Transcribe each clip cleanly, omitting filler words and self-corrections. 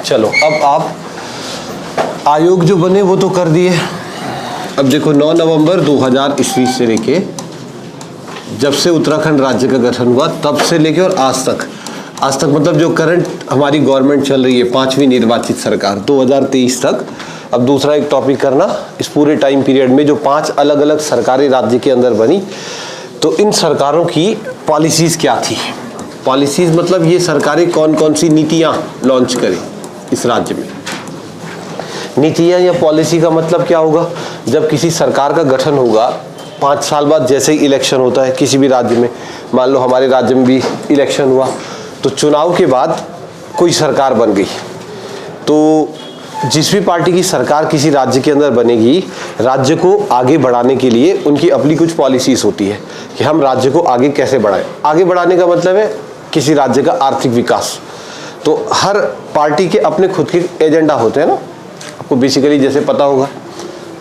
चलो अब आप आयोग जो बने वो तो कर दिए। अब देखो 9 नवंबर 2000 ईस्वी से लेके जब से उत्तराखंड राज्य का गठन हुआ तब से लेके और आज तक मतलब जो करंट हमारी गवर्नमेंट चल रही है, 5वीं निर्वाचित सरकार 2023 तक। अब दूसरा एक टॉपिक करना, इस पूरे टाइम पीरियड में जो 5 अलग अलग सरकारें राज्य के अंदर बनी, तो इन सरकारों की पॉलिसीज क्या थी। पॉलिसीज मतलब ये सरकारें कौन कौन सी नीतियां लॉन्च करें इस राज्य में। नीतियां या पॉलिसी का मतलब क्या होगा, जब किसी सरकार का गठन होगा 5 साल बाद, जैसे ही इलेक्शन होता है किसी भी राज्य में, मान लो हमारे राज्य में भी इलेक्शन हुआ, तो चुनाव के बाद कोई सरकार बन गई, तो जिस भी पार्टी की सरकार किसी राज्य के अंदर बनेगी, राज्य को आगे बढ़ाने के लिए उनकी अपनी कुछ पॉलिसीज होती है कि हम राज्य को आगे कैसे बढ़ाएं। आगे बढ़ाने का मतलब है किसी राज्य का आर्थिक विकास। तो हर पार्टी के अपने खुद के एजेंडा होते हैं ना। आपको बेसिकली जैसे पता होगा,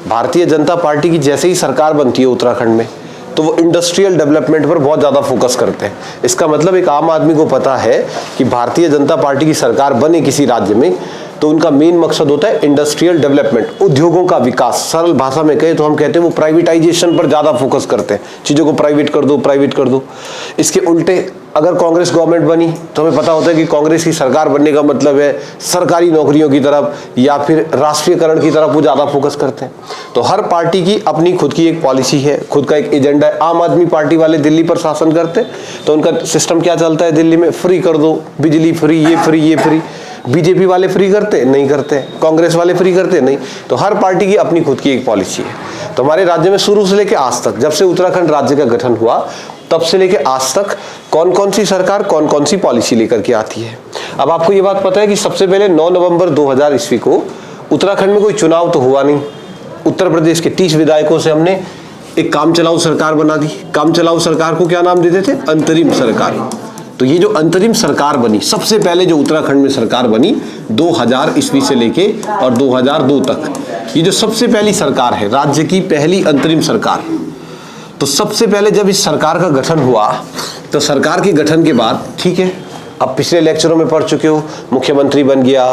भारतीय जनता पार्टी की जैसे ही सरकार बनती है उत्तराखंड में, तो वो इंडस्ट्रियल डेवलपमेंट पर बहुत ज़्यादा फोकस करते हैं। इसका मतलब एक आम आदमी को पता है कि भारतीय जनता पार्टी की सरकार बने किसी राज्य में, तो उनका मेन मकसद होता है इंडस्ट्रियल डेवलपमेंट, उद्योगों का विकास। सरल भाषा में कहे तो हम कहते हैं वो प्राइवेटाइजेशन पर ज़्यादा फोकस करते हैं, चीज़ों को प्राइवेट कर दो, प्राइवेट कर दो। इसके उल्टे अगर कांग्रेस गवर्नमेंट बनी तो हमें पता होता है कि कांग्रेस की सरकार बनने का मतलब है सरकारी नौकरियों की तरफ या फिर राष्ट्रीयकरण की तरफ वो ज़्यादा फोकस करते हैं। तो हर पार्टी की अपनी खुद की एक पॉलिसी है, खुद का एक एजेंडा है। आम आदमी पार्टी वाले दिल्ली पर शासन करते हैं, तो उनका सिस्टम क्या चलता है दिल्ली में, फ्री कर दो, बिजली फ्री, ये फ्री, ये फ्री। बीजेपी वाले फ्री करते नहीं करते, कांग्रेस वाले फ्री करते नहीं। तो हर पार्टी की अपनी खुद की एक पॉलिसी है। तो हमारे राज्य में शुरू से लेकर आज तक, जब से उत्तराखंड राज्य का गठन हुआ तब से लेकर आज तक कौन कौन सी सरकार कौन कौन सी पॉलिसी लेकर के आती है। अब आपको ये बात पता है कि सबसे पहले 9 नवंबर 2000 ईस्वी को उत्तराखंड में कोई चुनाव तो हुआ नहीं। उत्तर प्रदेश के 30 विधायकों से हमने एक काम चलाऊ सरकार बना दी। काम चलाऊ सरकार को क्या नाम देते थे, अंतरिम सरकार। तो ये जो अंतरिम सरकार बनी, सबसे पहले जो उत्तराखंड में सरकार बनी 2000 ईस्वी से लेके और 2002 तक, ये जो सबसे पहली सरकार है, राज्य की पहली अंतरिम सरकार। तो सबसे पहले जब इस सरकार का गठन हुआ, तो सरकार के गठन के बाद, ठीक है, अब पिछले लेक्चरों में पढ़ चुके हो, मुख्यमंत्री बन गया,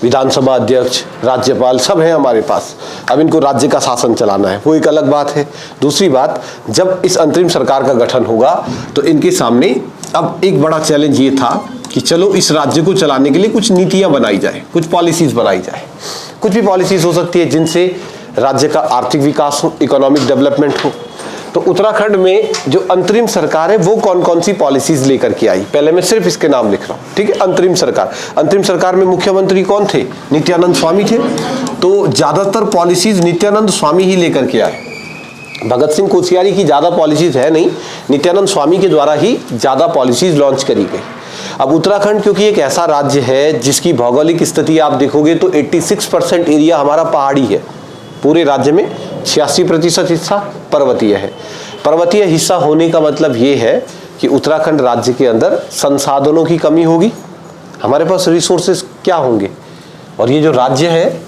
विधानसभा अध्यक्ष, राज्यपाल, सब है हमारे पास। अब इनको राज्य का शासन चलाना है, वो एक अलग बात है। दूसरी बात, जब इस अंतरिम सरकार का गठन होगा तो इनके सामने अब एक बड़ा चैलेंज ये था कि चलो इस राज्य को चलाने के लिए कुछ नीतियां बनाई जाए, कुछ पॉलिसीज बनाई जाए। कुछ भी पॉलिसीज हो सकती है जिनसे राज्य का आर्थिक विकास हो, इकोनॉमिक डेवलपमेंट हो। तो उत्तराखंड में जो अंतरिम सरकार है वो कौन कौन सी पॉलिसीज लेकर के आई, पहले मैं सिर्फ इसके नाम लिख रहा हूँ, ठीक है। अंतरिम सरकार, अंतरिम सरकार में मुख्यमंत्री कौन थे, नित्यानंद स्वामी थे। तो ज्यादातर पॉलिसीज नित्यानंद स्वामी ही लेकर के आए। भगत सिंह कोश्यारी की ज्यादा पॉलिसीज है नहीं, नित्यानंद स्वामी के द्वारा ही ज्यादा पॉलिसीज लॉन्च करी गई। अब उत्तराखंड क्योंकि एक ऐसा राज्य है जिसकी भौगोलिक स्थिति आप देखोगे तो 86% एरिया हमारा पहाड़ी है। पूरे राज्य में 86% हिस्सा पर्वतीय है। पर्वतीय हिस्सा होने का मतलब ये है कि उत्तराखंड राज्य के अंदर संसाधनों की कमी होगी, हमारे पास रिसोर्सेज क्या होंगे। और ये जो राज्य है,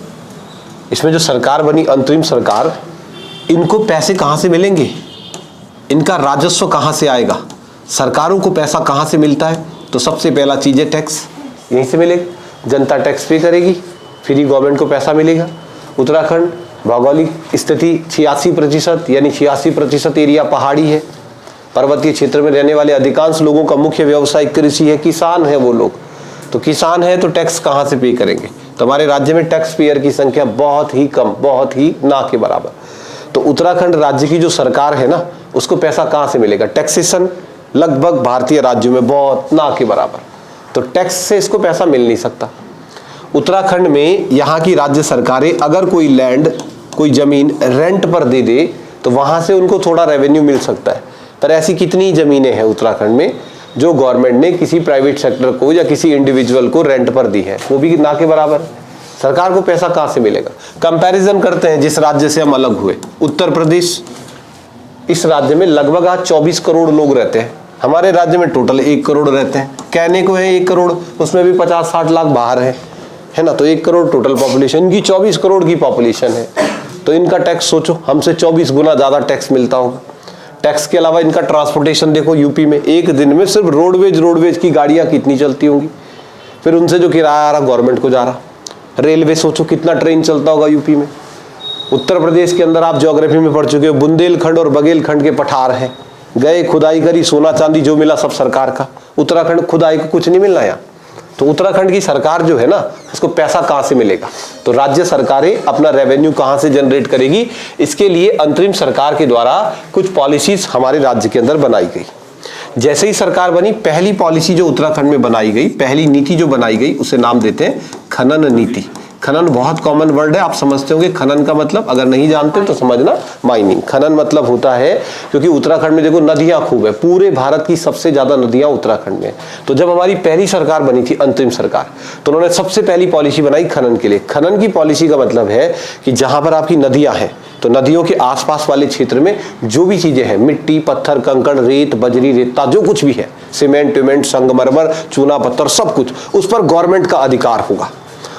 इसमें जो सरकार बनी अंतरिम सरकार, इनको पैसे कहाँ से मिलेंगे, इनका राजस्व कहाँ से आएगा, सरकारों को पैसा कहाँ से मिलता है। तो सबसे पहला चीज़ है टैक्स, यहीं से मिलेगा। जनता टैक्स पे करेगी, फिर ही गवर्नमेंट को पैसा मिलेगा। उत्तराखंड भौगोलिक स्थिति 86%, यानी 86% एरिया पहाड़ी है। पर्वतीय क्षेत्र में रहने वाले अधिकांश लोगों का मुख्य व्यवसाय कृषि है, किसान है वो लोग। तो किसान है तो टैक्स कहाँ से पे करेंगे। तो हमारे राज्य में टैक्स पेयर की संख्या बहुत ही कम, बहुत ही ना के बराबर। तो उत्तराखंड राज्य की जो सरकार है ना, उसको पैसा कहाँ से मिलेगा, टैक्सेशन लगभग भारतीय राज्यों में बहुत ना के बराबर। तो टैक्स से इसको पैसा मिल नहीं सकता। उत्तराखंड में यहाँ की राज्य सरकारें अगर कोई लैंड, कोई जमीन रेंट पर दे दे तो वहाँ से उनको थोड़ा रेवेन्यू मिल सकता है। पर ऐसी कितनी जमीनें हैं उत्तराखंड में जो गवर्नमेंट ने किसी प्राइवेट सेक्टर को या किसी इंडिविजुअल को रेंट पर दी है, वो भी ना के बराबर। सरकार को पैसा कहाँ से मिलेगा। कंपैरिजन करते हैं जिस राज्य से हम अलग हुए, उत्तर प्रदेश। इस राज्य में लगभग आज 24 करोड़ लोग रहते हैं, हमारे राज्य में टोटल 1 करोड़ रहते हैं। कहने को है 1 करोड़, उसमें भी 50-60 लाख बाहर है ना। तो 1 करोड़ टोटल पॉपुलेशन, इनकी 24 करोड़ की पॉपुलेशन है। तो इनका टैक्स सोचो, हमसे 24 गुना ज्यादा टैक्स मिलता होगा। टैक्स के अलावा इनका ट्रांसपोर्टेशन देखो, यूपी में एक दिन में सिर्फ रोडवेज की गाड़ियां कितनी चलती होंगी, फिर उनसे जो किराया आ रहा गवर्नमेंट को जा रहा। रेलवे सोचो कितना ट्रेन चलता होगा यूपी में। उत्तर प्रदेश के अंदर आप ज्योग्राफी में पढ़ चुके हो, बुंदेलखंड और बघेलखंड के पठार हैं, गए खुदाई करी, सोना चांदी जो मिला सब सरकार का। उत्तराखंड खुदाई को कुछ नहीं मिलना यहाँ। तो उत्तराखंड की सरकार जो है ना, उसको पैसा कहाँ से मिलेगा? तो राज्य सरकारें अपना रेवेन्यू कहाँ से जनरेट करेगी? इसके लिए अंतरिम सरकार के द्वारा कुछ पॉलिसीज हमारे राज्य के अंदर बनाई गई। जैसे ही सरकार बनी, पहली पॉलिसी जो उत्तराखंड में बनाई गई, पहली नीति जो बनाई गई, उसे नाम देते हैं खनन नीति। खनन बहुत कॉमन वर्ड है, आप समझते होंगे खनन का मतलब, अगर नहीं जानते तो समझना माइनिंग। खनन मतलब होता है, क्योंकि उत्तराखंड में देखो नदियां खूब है, पूरे भारत की सबसे ज्यादा नदियां उत्तराखंड में। तो जब हमारी पहली सरकार बनी थी, अंतरिम सरकार, तो उन्होंने सबसे पहली पॉलिसी बनाई खनन के लिए। खनन की पॉलिसी का मतलब है कि जहां पर आपकी नदियां हैं, तो नदियों के आसपास वाले क्षेत्र में जो भी चीजें हैं, मिट्टी, पत्थर, कंकड़, रेत, बजरी, रेता, जो कुछ भी है, सीमेंट, टिमेंट, संगमरमर, चूना पत्थर, सब कुछ, उस पर गवर्नमेंट का अधिकार होगा।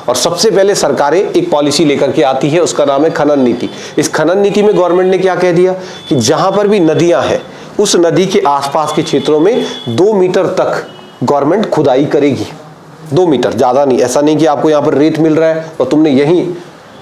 और सबसे पहले सरकारें एक पॉलिसी लेकर के आती है, उसका नाम है खनन नीति। इस खनन नीति में गवर्नमेंट ने क्या कह दिया कि जहां पर भी नदियां हैं, उस नदी के आसपास के क्षेत्रों में 2 मीटर तक गवर्नमेंट खुदाई करेगी। 2 मीटर, ज्यादा नहीं। ऐसा नहीं कि आपको यहाँ पर रेत मिल रहा है और तुमने यहीं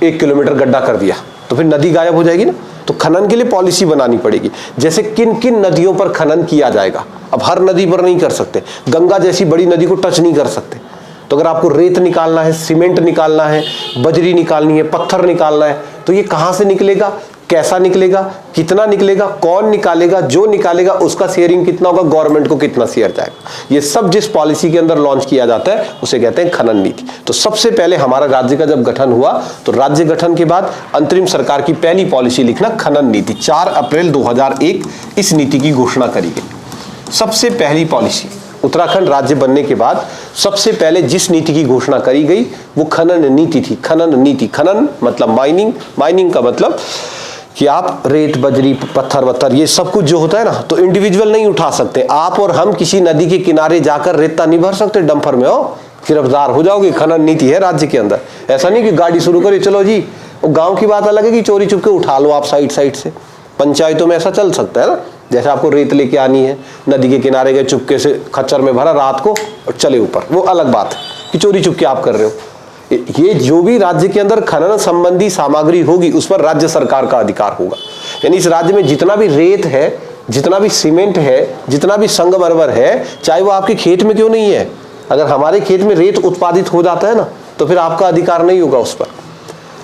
1 किलोमीटर गड्ढा कर दिया, तो फिर नदी गायब हो जाएगी ना। तो खनन के लिए पॉलिसी बनानी पड़ेगी, जैसे किन किन नदियों पर खनन किया जाएगा। अब हर नदी पर नहीं कर सकते, गंगा जैसी बड़ी नदी को टच नहीं कर सकते। तो अगर आपको रेत निकालना है, सीमेंट निकालना है, बजरी निकालनी है, पत्थर निकालना है, तो ये कहां से निकलेगा, कैसा निकलेगा, कितना निकलेगा, कौन निकालेगा, जो निकालेगा उसका शेयरिंग कितना होगा, गवर्नमेंट को कितना शेयर जाएगा, ये सब जिस पॉलिसी के अंदर लॉन्च किया जाता है उसे कहते हैं खनन नीति। तो सबसे पहले हमारा राज्य का जब गठन हुआ, तो राज्य गठन के बाद अंतरिम सरकार की पहली पॉलिसी लिखना खनन नीति। 4 अप्रैल 2001 इस नीति की घोषणा करी गई। सबसे पहली पॉलिसी उत्तराखंड राज्य बनने के बाद सबसे पहले जिस नीति की घोषणा करी गई वो खनन नीति थी। खनन नीति, खनन मतलब माइनिंग, माइनिंग का मतलब कि आप रेत, बजरी, पत्थर वत्थर, ये सब कुछ जो होता है ना, तो इंडिविजुअल नहीं उठा सकते। आप और हम किसी नदी के किनारे जाकर रेता नहीं भर सकते डंपर में, हो गिरफ्तार हो जाओगे। खनन नीति है राज्य के अंदर। ऐसा नहीं कि गाड़ी शुरू करी, चलो जी, वो गांव की बात अलग है कि चोरी चुपके उठा लो आप साइड साइड से। पंचायतों में ऐसा चल सकता है ना, जैसे आपको रेत लेके आनी है, नदी के किनारे गए, चुपके से खच्चर में भरा रात को और चले ऊपर, वो अलग बात है कि चोरी चुपके आप कर रहे हो। ये जो भी राज्य के अंदर खनन संबंधी सामग्री होगी उस पर राज्य सरकार का अधिकार होगा। यानी इस राज्य में जितना भी रेत है, जितना भी सीमेंट है, जितना भी संगमरमर है, चाहे वो आपके खेत में क्यों नहीं है, अगर हमारे खेत में रेत उत्पादित हो जाता है ना, तो फिर आपका अधिकार नहीं होगा उस पर।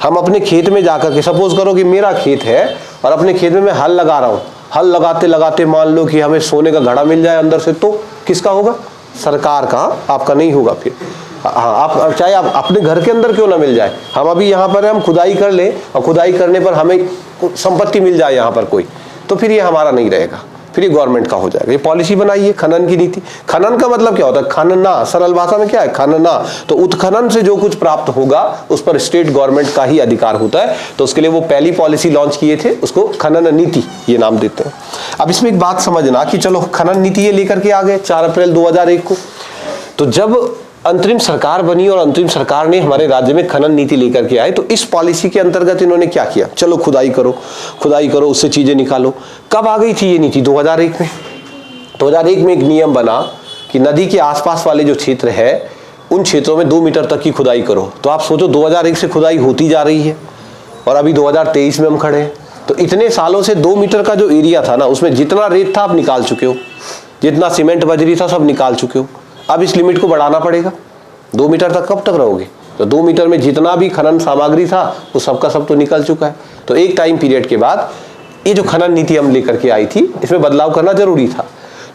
हम अपने खेत में जाकर के, सपोज करो कि मेरा खेत है और अपने खेत में मैं हल लगा रहा हूँ, हल लगाते लगाते मान लो कि हमें सोने का घड़ा मिल जाए अंदर से, तो किसका होगा? सरकार का, आपका नहीं होगा फिर। हाँ, आप चाहे आप अपने घर के अंदर क्यों ना मिल जाए, हम अभी यहाँ पर हम खुदाई कर लें और खुदाई करने पर हमें संपत्ति मिल जाए यहाँ पर कोई, तो फिर ये हमारा नहीं रहेगा, फिर ये गवर्नमेंट का हो जाएगा। ये पॉलिसी बनाई है खनन की नीति। खनन का मतलब क्या होता है? खनना, सरल भाषा में क्या है? खनना। तो उत्खनन से जो कुछ प्राप्त होगा उस पर स्टेट गवर्नमेंट का ही अधिकार होता है। तो उसके लिए वो पहली पॉलिसी लॉन्च किए थे, उसको खनन नीति ये नाम देते हैं। अब इसमें एक बात समझना कि चलो खनन नीति ये लेकर के आ गए 4 अप्रैल 2001 को। तो जब अंतरिम सरकार बनी और अंतरिम सरकार ने हमारे राज्य में खनन नीति लेकर के आए, तो इस पॉलिसी के अंतर्गत इन्होंने क्या किया? चलो खुदाई करो, खुदाई करो, उससे चीजें निकालो। कब आ गई थी ये नीति? 2001 में। 2001 में एक नियम बना कि नदी के आसपास वाले जो क्षेत्र है उन क्षेत्रों में 2 मीटर तक की खुदाई करो। तो आप सोचो 2001 से खुदाई होती जा रही है और अभी 2023 में हम खड़े हैं। तो इतने सालों से 2 मीटर का जो एरिया था ना, उसमें जितना रेत था आप निकाल चुके हो, जितना सीमेंट बजरी था सब निकाल चुके हो। अब इस लिमिट को बढ़ाना पड़ेगा। 2 मीटर तक कब तक रहोगे? तो 2 मीटर में जितना भी खनन सामग्री था वो सबका सब तो निकल चुका है। तो एक टाइम पीरियड के बाद ये जो खनन नीति हम लेकर के आई थी, इसमें बदलाव करना जरूरी था।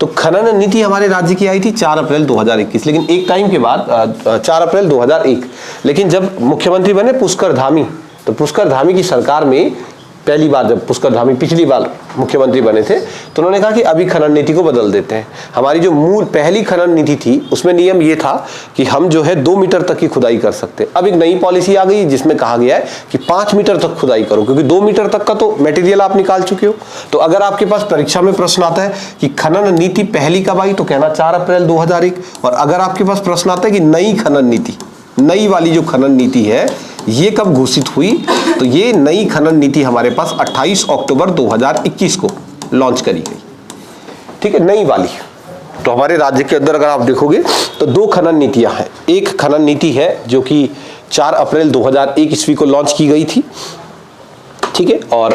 तो खनन नीति हमारे राज्य की आई थी 4 अप्रैल 2021, लेकिन एक टाइम के बाद 4 अप्रैल 2001, लेकिन जब मुख्यमंत्री बने पुष्कर धामी, तो पुष्कर धामी की सरकार में पहली बार, जब पुष्कर धामी पिछली बार मुख्यमंत्री बने थे, तो उन्होंने कहा कि अभी खनन नीति को बदल देते हैं। हमारी जो मूल पहली खनन नीति थी उसमें नियम ये था कि हम जो है 2 मीटर तक की खुदाई कर सकते हैं। अब एक नई पॉलिसी आ गई जिसमें कहा गया है कि 5 मीटर तक खुदाई करो, क्योंकि 2 मीटर तक का तो मटेरियल आप निकाल चुके हो। तो अगर आपके पास परीक्षा में प्रश्न आता है कि खनन नीति पहली कब आई, तो कहना 4 अप्रैल 2001। और अगर आपके पास प्रश्न आता है कि नई खनन नीति, नई वाली जो खनन नीति है ये कब घोषित हुई, तो ये नई खनन नीति हमारे पास 28 अक्टूबर 2021 को लॉन्च करी गई। ठीक है, नई वाली। तो हमारे राज्य के अंदर अगर आप देखोगे तो 2 खनन नीतियां हैं। एक खनन नीति है जो कि 4 अप्रैल 2001 ईस्वी को लॉन्च की गई थी, ठीक है। और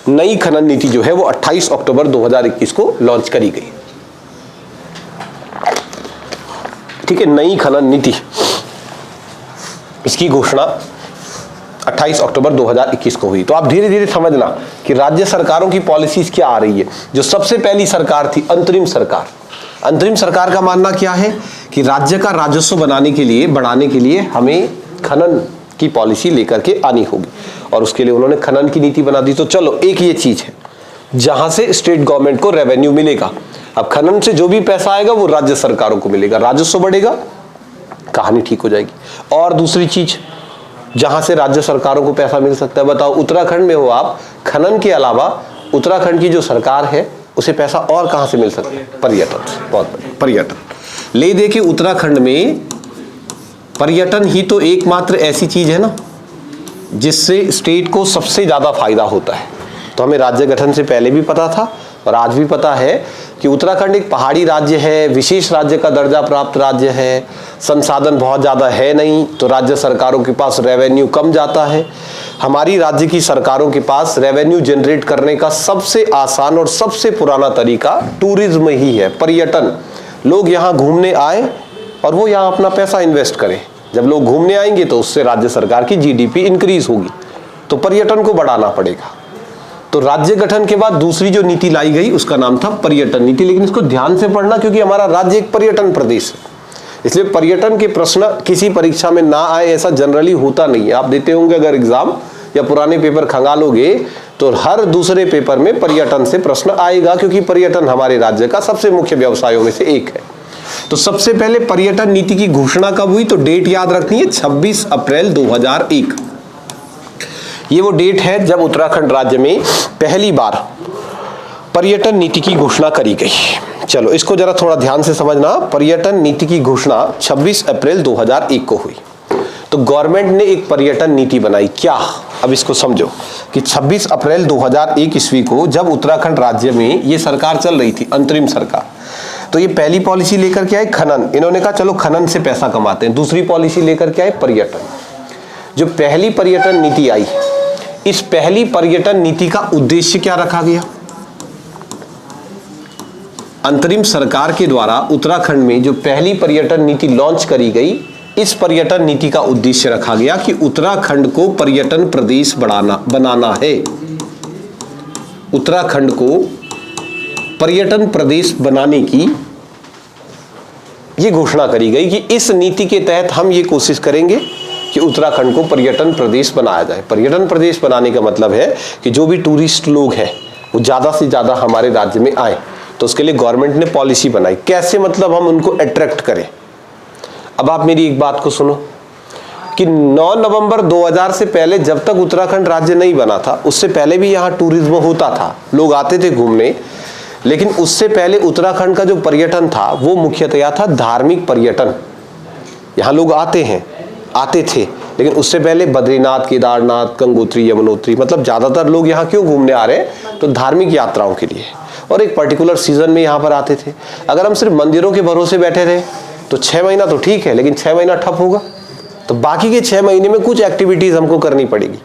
नई खनन नीति जो है वो 28 अक्टूबर 2021 को लॉन्च करी गई, ठीक है। नई खनन नीति, इसकी घोषणा 28 अक्टूबर 2021 को हुई। तो आप धीरे धीरे समझना कि राज्य सरकारों की पॉलिसीज क्या आ रही है। जो सबसे पहली सरकार थी अंतरिम सरकार, अंतरिम सरकार का मानना क्या है कि राज्य का राजस्व बढ़ाने के लिए हमें खनन की पॉलिसी लेकर के आनी होगी, और उसके लिए उन्होंने खनन की नीति बना दी। तो चलो, एक ये चीज है जहां से स्टेट गवर्नमेंट को रेवेन्यू मिलेगा। अब खनन से जो भी पैसा आएगा वो राज्य सरकारों को मिलेगा, राजस्व बढ़ेगा, कहानी ठीक हो जाएगी। और दूसरी चीज जहां से राज्य सरकारों को पैसा मिल सकता है, बताओ उत्तराखंड में हो आप, खनन के अलावा उत्तराखंड की जो सरकार है उसे पैसा और कहां से मिल सकता है? पर्यटन से। बहुत बढ़िया, पर्यटन। ले देखिए उत्तराखंड में पर्यटन ही तो एकमात्र ऐसी चीज है ना जिससे स्टेट को सबसे ज्यादा फायदा होता है। तो हमें राज्य गठन से पहले भी पता था और आज भी पता है कि उत्तराखंड एक पहाड़ी राज्य है, विशेष राज्य का दर्जा प्राप्त राज्य है, संसाधन बहुत ज़्यादा है नहीं, तो राज्य सरकारों के पास रेवेन्यू कम जाता है। हमारी राज्य की सरकारों के पास रेवेन्यू जनरेट करने का सबसे आसान और सबसे पुराना तरीका टूरिज्म ही है, पर्यटन। लोग यहाँ घूमने आए और वो यहाँ अपना पैसा इन्वेस्ट करें। जब लोग घूमने आएंगे तो उससे राज्य सरकार की जीडीपी इंक्रीज होगी, तो पर्यटन को बढ़ाना पड़ेगा। तो राज्य गठन के बाद दूसरी जो नीति लाई गई उसका नाम था पर्यटन नीति। लेकिन इसको ध्यान से पढ़ना क्योंकि हमारा राज्य एक पर्यटन प्रदेश है, इसलिए पर्यटन के प्रश्न किसी परीक्षा में ना आए ऐसा जनरली होता नहीं है। आप देते होंगे अगर एग्जाम या पुराने पेपर खंगालोगे तो हर दूसरे पेपर में पर्यटन से प्रश्न आएगा, क्योंकि पर्यटन हमारे राज्य का सबसे मुख्य व्यवसायों में से एक है। तो सबसे पहले पर्यटन नीति की घोषणा कब हुई? तो डेट याद रखनी है, 26 अप्रैल 2001। ये वो डेट है जब उत्तराखंड राज्य में पहली बार पर्यटन नीति की घोषणा करी गई। चलो इसको जरा थोड़ा ध्यान से समझना। पर्यटन नीति की घोषणा 26 अप्रैल 2001 को हुई। तो गवर्नमेंट ने एक पर्यटन नीति बनाई। क्या? अब इसको समझो कि 26 अप्रैल 2001 ईस्वी को जब उत्तराखंड राज्य में ये सरकार चल रही थी, अंतरिम सरकार, तो ये पहली पॉलिसी लेकर के आए खनन। इन्होंने कहा चलो खनन से पैसा कमाते हैं। दूसरी पॉलिसी लेकर के आए पर्यटन। जो पहली पर्यटन नीति आई, इस पहली पर्यटन नीति का उद्देश्य क्या रखा गया? अंतरिम सरकार के द्वारा उत्तराखंड में जो पहली पर्यटन नीति लॉन्च करी गई, इस पर्यटन नीति का उद्देश्य रखा गया कि उत्तराखंड को पर्यटन प्रदेश बनाना है। उत्तराखंड को पर्यटन प्रदेश बनाने की ये घोषणा करी गई कि इस नीति के तहत हम ये कोशिश करेंगे कि उत्तराखंड को पर्यटन प्रदेश बनाया जाए। पर्यटन प्रदेश बनाने का मतलब है कि जो भी टूरिस्ट लोग हैं वो ज़्यादा से ज़्यादा हमारे राज्य में आए। तो उसके लिए गवर्नमेंट ने पॉलिसी बनाई, कैसे मतलब हम उनको अट्रैक्ट करें। अब आप मेरी एक बात को सुनो कि 9 नवंबर 2000 से पहले जब तक उत्तराखंड राज्य नहीं बना था, उससे पहले भी यहाँ टूरिज्म होता था, लोग आते थे घूमने। लेकिन उससे पहले उत्तराखंड का जो पर्यटन था वो मुख्यतया था धार्मिक पर्यटन। यहाँ लोग आते थे, लेकिन उससे पहले बद्रीनाथ, केदारनाथ, गंगोत्री, यमुनोत्री, मतलब ज़्यादातर लोग यहाँ क्यों घूमने आ रहे हैं? तो धार्मिक यात्राओं के लिए, और एक पर्टिकुलर सीजन में यहाँ पर आते थे। अगर हम सिर्फ मंदिरों के भरोसे बैठे रहे तो 6 महीना तो ठीक है, लेकिन 6 महीना ठप होगा। तो बाकी के 6 महीने में कुछ एक्टिविटीज़ हमको करनी पड़ेगी।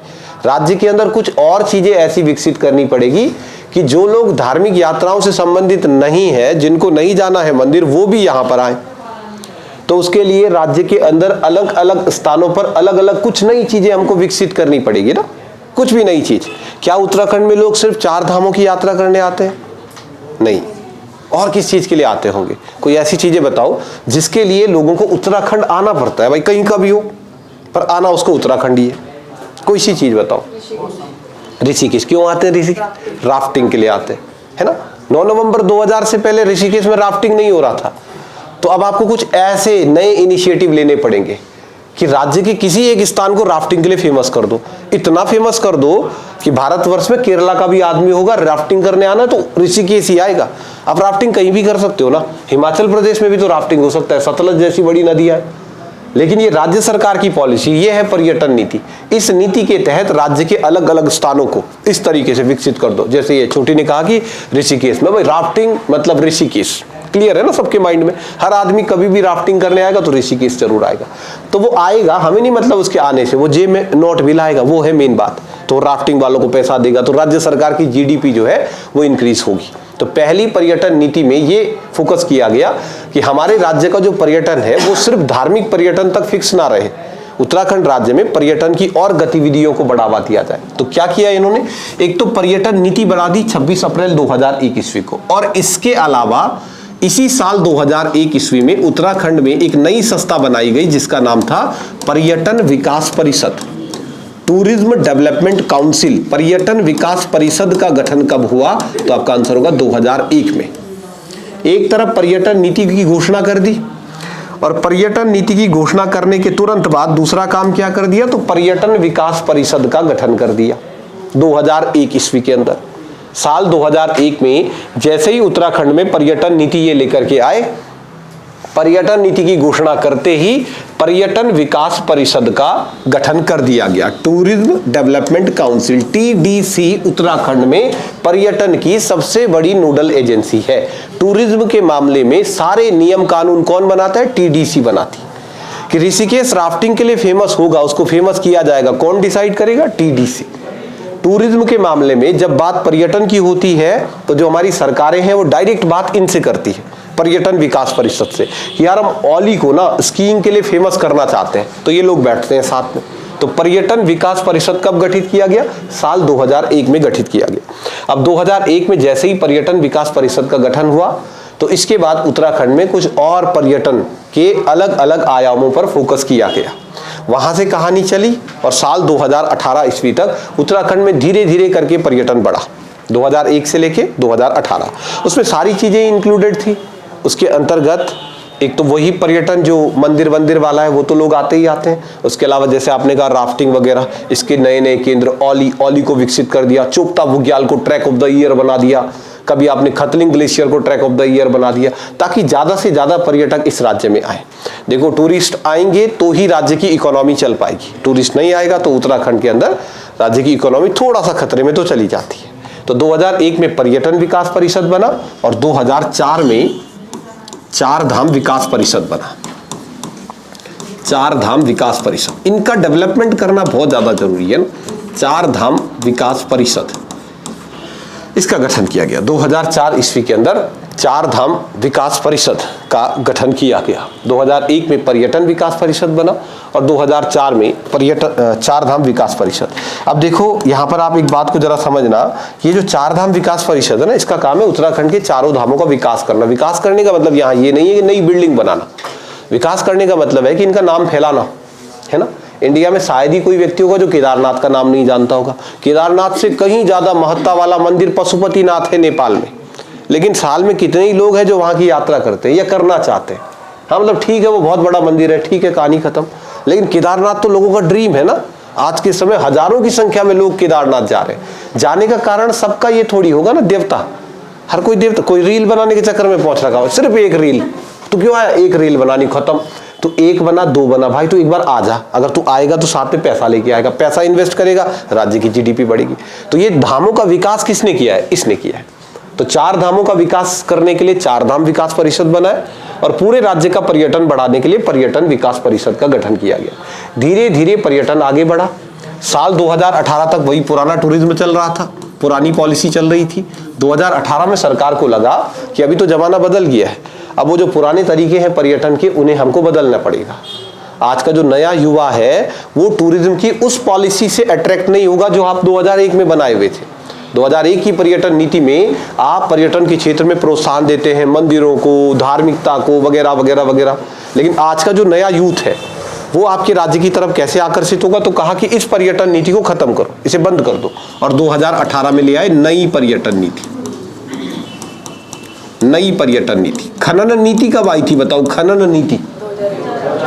राज्य के अंदर कुछ और चीज़ें ऐसी विकसित करनी पड़ेगी कि जो लोग धार्मिक यात्राओं से संबंधित नहीं है, जिनको नहीं जाना है मंदिर, वो भी यहाँ पर आए। तो उसके लिए राज्य के अंदर अलग अलग स्थानों पर अलग अलग कुछ नई चीजें हमको विकसित करनी पड़ेगी ना, कुछ भी नई चीज। क्या उत्तराखंड में लोग सिर्फ 4 धामों की यात्रा करने आते हैं? नहीं, और किस चीज के लिए आते होंगे? कोई ऐसी चीजें बताओ जिसके लिए लोगों को उत्तराखंड आना पड़ता है। भाई कहीं का भी हो, पर आना उसको उत्तराखंड ही है। कोई सी चीज बताओ। ऋषिकेश क्यों आते हैं? ऋषिकेश राफ्टिंग के लिए आते हैं, है ना। 9 नवंबर 2000 से पहले ऋषिकेश में राफ्टिंग नहीं हो रहा था। तो अब आपको कुछ ऐसे नए इनिशिएटिव लेने पड़ेंगे कि राज्य के किसी एक स्थान को राफ्टिंग के लिए फेमस कर दो। इतना फेमस कर दो कि भारतवर्ष में केरला का भी आदमी होगा, राफ्टिंग करने आना तो ऋषिकेश ही आएगा। आप राफ्टिंग कहीं भी कर सकते हो ना, हिमाचल प्रदेश में भी तो राफ्टिंग हो सकता है, सतलज जैसी बड़ी नदियां है। लेकिन ये राज्य सरकार की पॉलिसी, ये है पर्यटन नीति। इस नीति के तहत राज्य के अलग अलग स्थानों को इस तरीके से विकसित कर दो। जैसे ये छोटी ने कहा कि ऋषिकेश में, भाई राफ्टिंग मतलब ऋषिकेश, क्लियर है ना सबके माइंड में? हर आदमी कभी भी राफ्टिंग करने आएगा तो ऋषिकेश जरूर आएगा। तो वो आएगा, हमें नहीं मतलब उसके आने से, वो जेब में नोट भी लाएगा, वो है मेन बात। तो राफ्टिंग वालों को पैसा देगा तो राज्य सरकार की जीडीपी जो है वो इंक्रीज होगी। तो पहली पर्यटन नीति में ये फोकस किया गया कि हमारे राज्य का जो पर्यटन है वो सिर्फ धार्मिक पर्यटन तक फिक्स ना रहे, उत्तराखंड राज्य में पर्यटन की और गतिविधियों को बढ़ावा दिया जाए। तो क्या किया इन्होंने? एक तो पर्यटन नीति बना दी 26 अप्रैल 2001 ईस्वी को, और इसके अलावा इसी साल 2001 ईस्वी में उत्तराखंड में एक नई संस्था बनाई गई जिसका नाम था पर्यटन विकास परिषद, टूरिज्म डेवलपमेंट काउंसिल। पर्यटन विकास परिषद का गठन कब हुआ? तो आपका आंसर होगा 2001 में। एक तरफ पर्यटन नीति की घोषणा कर दी, और पर्यटन नीति की घोषणा करने के तुरंत बाद दूसरा काम क्या कर दिया? तो पर्यटन विकास परिषद का गठन कर दिया 2001 ईस्वी के अंदर। साल 2001 में जैसे ही उत्तराखंड में पर्यटन नीति ये लेकर के आए, पर्यटन नीति की घोषणा करते ही पर्यटन विकास परिषद का गठन कर दिया गया। Tourism development council TDC Uttarakhand में पर्यटन की सबसे बड़ी नोडल एजेंसी है। टूरिज्म के मामले में सारे नियम कानून कौन बनाता है? टीडीसी बनाती। कि ऋषिकेश राफ्टिंग के लिए फेमस होगा, उसको फेमस किया जाएगा, कौन डिसाइड करेगा? टीडीसी। टूरिज्म के मामले में जब बात पर्यटन की होती है तो जो हमारी सरकारें हैं वो डायरेक्ट बात इनसे करती है, पर्यटन विकास परिषद से, कि यार हम औली को ना स्कीइंग के लिए फेमस करना चाहते हैं, तो ये लोग बैठते हैं साथ में। तो पर्यटन विकास परिषद कब गठित किया गया? साल 2001 में गठित किया गया। अब 2001 में जैसे ही पर्यटन विकास परिषद का गठन हुआ तो इसके बाद उत्तराखंड में कुछ और पर्यटन के अलग अलग आयामों पर फोकस किया गया। वहां से कहानी चली और साल 2018 ईस्वी तक उत्तराखंड में धीरे धीरे करके पर्यटन बढ़ा, 2001 से लेके 2018। उसमें सारी चीजें इंक्लूडेड थी। उसके अंतर्गत एक तो वही पर्यटन जो मंदिर वंदिर वाला है वो तो लोग आते ही आते हैं। उसके अलावा जैसे आपने कहा राफ्टिंग वगैरह, इसके नए नए केंद्र, औली को विकसित कर दिया, चोपता बुग्याल को ट्रैक ऑफ द ईयर बना दिया, कभी आपने खतलिंग ग्लेशियर को ट्रैक ऑफ द ईयर बना दिया, ताकि ज्यादा से ज्यादा पर्यटक इस राज्य में आए। देखो, टूरिस्ट आएंगे तो ही राज्य की इकोनॉमी चल पाएगी, टूरिस्ट नहीं आएगा तो उत्तराखंड के अंदर राज्य की इकोनॉमी थोड़ा सा खतरे में तो चली जाती है। तो 2001 में पर्यटन विकास परिषद बना और 2004 में चार धाम विकास परिषद बना। चार धाम विकास परिषद, इनका डेवलपमेंट करना बहुत ज्यादा जरूरी है ना। चार धाम विकास परिषद, इसका गठन किया गया 2004 ईस्वी के अंदर। चार धाम विकास परिषद का गठन किया गया। 2001 में पर्यटन विकास परिषद बना और 2004 में चार धाम विकास परिषद। अब देखो, यहाँ पर आप एक बात को जरा समझना, ये जो चार धाम विकास परिषद है ना, इसका काम है उत्तराखंड के चारों धामों का विकास करना। विकास करने का मतलब यहाँ ये नहीं है कि नई बिल्डिंग बनाना। विकास करने का मतलब है कि इनका नाम फैलाना, है ना। इंडिया में शायद ही कोई व्यक्ति होगा जो केदारनाथ का नाम नहीं जानता होगा। केदारनाथ से कहीं ज्यादा महत्ता वाला मंदिर पशुपतिनाथ है नेपाल में, लेकिन साल में कितने ही लोग हैं जो वहां की यात्रा करते हैं या करना चाहते हैं। हाँ, मतलब ठीक है, वो बहुत बड़ा मंदिर है, ठीक है, कहानी खत्म। लेकिन केदारनाथ तो लोगों का ड्रीम है ना। आज के समय हजारों की संख्या में लोग केदारनाथ जा रहे हैं। जाने का कारण सबका ये थोड़ी होगा ना, देवता। हर कोई देवता, कोई रील बनाने के चक्कर में पहुंच रखा हो, सिर्फ एक रील, तो क्यों आया? एक रील बनानी, खत्म। तो एक बना, दो बना, भाई तू एक बार आ जा। अगर तू आएगा तो साथ में पैसा लेके आएगा, पैसा इन्वेस्ट करेगा, राज्य की जीडीपी बढ़ेगी। तो ये धामों का विकास किसने किया है? इसने किया है। तो चार धामों का विकास करने के लिए चार धाम विकास परिषद बना है और पूरे राज्य का पर्यटन बढ़ाने के लिए पर्यटन विकास परिषद का गठन किया गया। धीरे धीरे पर्यटन आगे बढ़ा। साल 2018 तक वही पुराना टूरिज्म चल रहा था, पुरानी पॉलिसी चल रही थी। 2018 में सरकार को लगा कि अभी तो जमाना बदल गया है, अब वो जो पुराने तरीके हैं पर्यटन के, उन्हें हमको बदलना पड़ेगा। आज का जो नया युवा है वो टूरिज्म की उस पॉलिसी से अट्रैक्ट नहीं होगा जो आप 2001 में बनाए हुए थे। 2001 की पर्यटन नीति में आप पर्यटन के क्षेत्र में प्रोत्साहन देते हैं, मंदिरों को, धार्मिकता को, वगैरह वगैरह वगैरह। लेकिन आज का जो नया यूथ है वो आपके राज्य की तरफ कैसे आकर्षित होगा? तो कहा कि इस पर्यटन नीति को खत्म करो, इसे बंद कर दो। और 2018 में ले आए नई पर्यटन नीति। नई पर्यटन नीति। खनन नीति कब आई थी बताओ? खनन नीति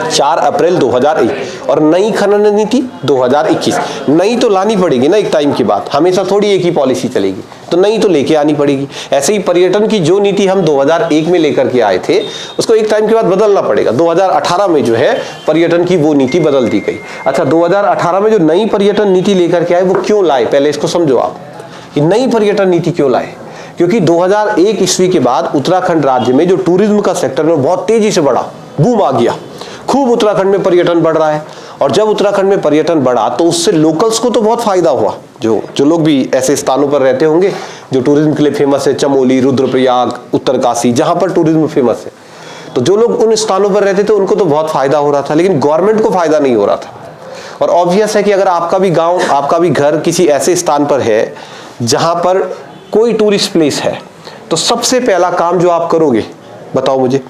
4 अप्रैल 2001 और नई खनन नीति 2021। नई तो लानी पड़ेगी ना एक टाइम की बात, हमेशा थोड़ी एक ही पॉलिसी चलेगी, तो नई तो लेके आनी पड़ेगी। ऐसे ही पर्यटन की जो नीति हम 2001 में लेकर के आए थे उसको एक टाइम के बाद बदलना पड़ेगा। 2018 में जो है पर्यटन की वो नीति बदल दी गई। अच्छा, 2018 में जो नई पर्यटन नीति लेकर के आए वो क्यों लाए? पहले इसको समझो आप कि नई पर्यटन नीति क्यों लाए। क्योंकि 2001 ईस्वी के बाद उत्तराखंड राज्य में जो टूरिज्म का सेक्टर है बहुत तेजी से बढ़ा, बूम आ गया, खूब उत्तराखंड में पर्यटन बढ़ रहा है। और जब उत्तराखंड में पर्यटन बढ़ा तो उससे लोकल्स को तो बहुत फायदा हुआ, जो लोग भी ऐसे स्थानों पर रहते होंगे जो टूरिज्म के लिए फेमस है, चमोली, रुद्रप्रयाग, उत्तरकाशी, जहां पर टूरिज्म फेमस है, तो जो लोग उन स्थानों पर रहते थे उनको तो बहुत फायदा हो रहा था, लेकिन गवर्नमेंट को फायदा नहीं हो रहा था। और ऑब्वियस है कि अगर आपका भी गांव, आपका भी घर किसी ऐसे स्थान पर है जहां पर कोई टूरिस्ट प्लेस है, तो सबसे पहला काम जो आप करोगे, बताओ मुझे,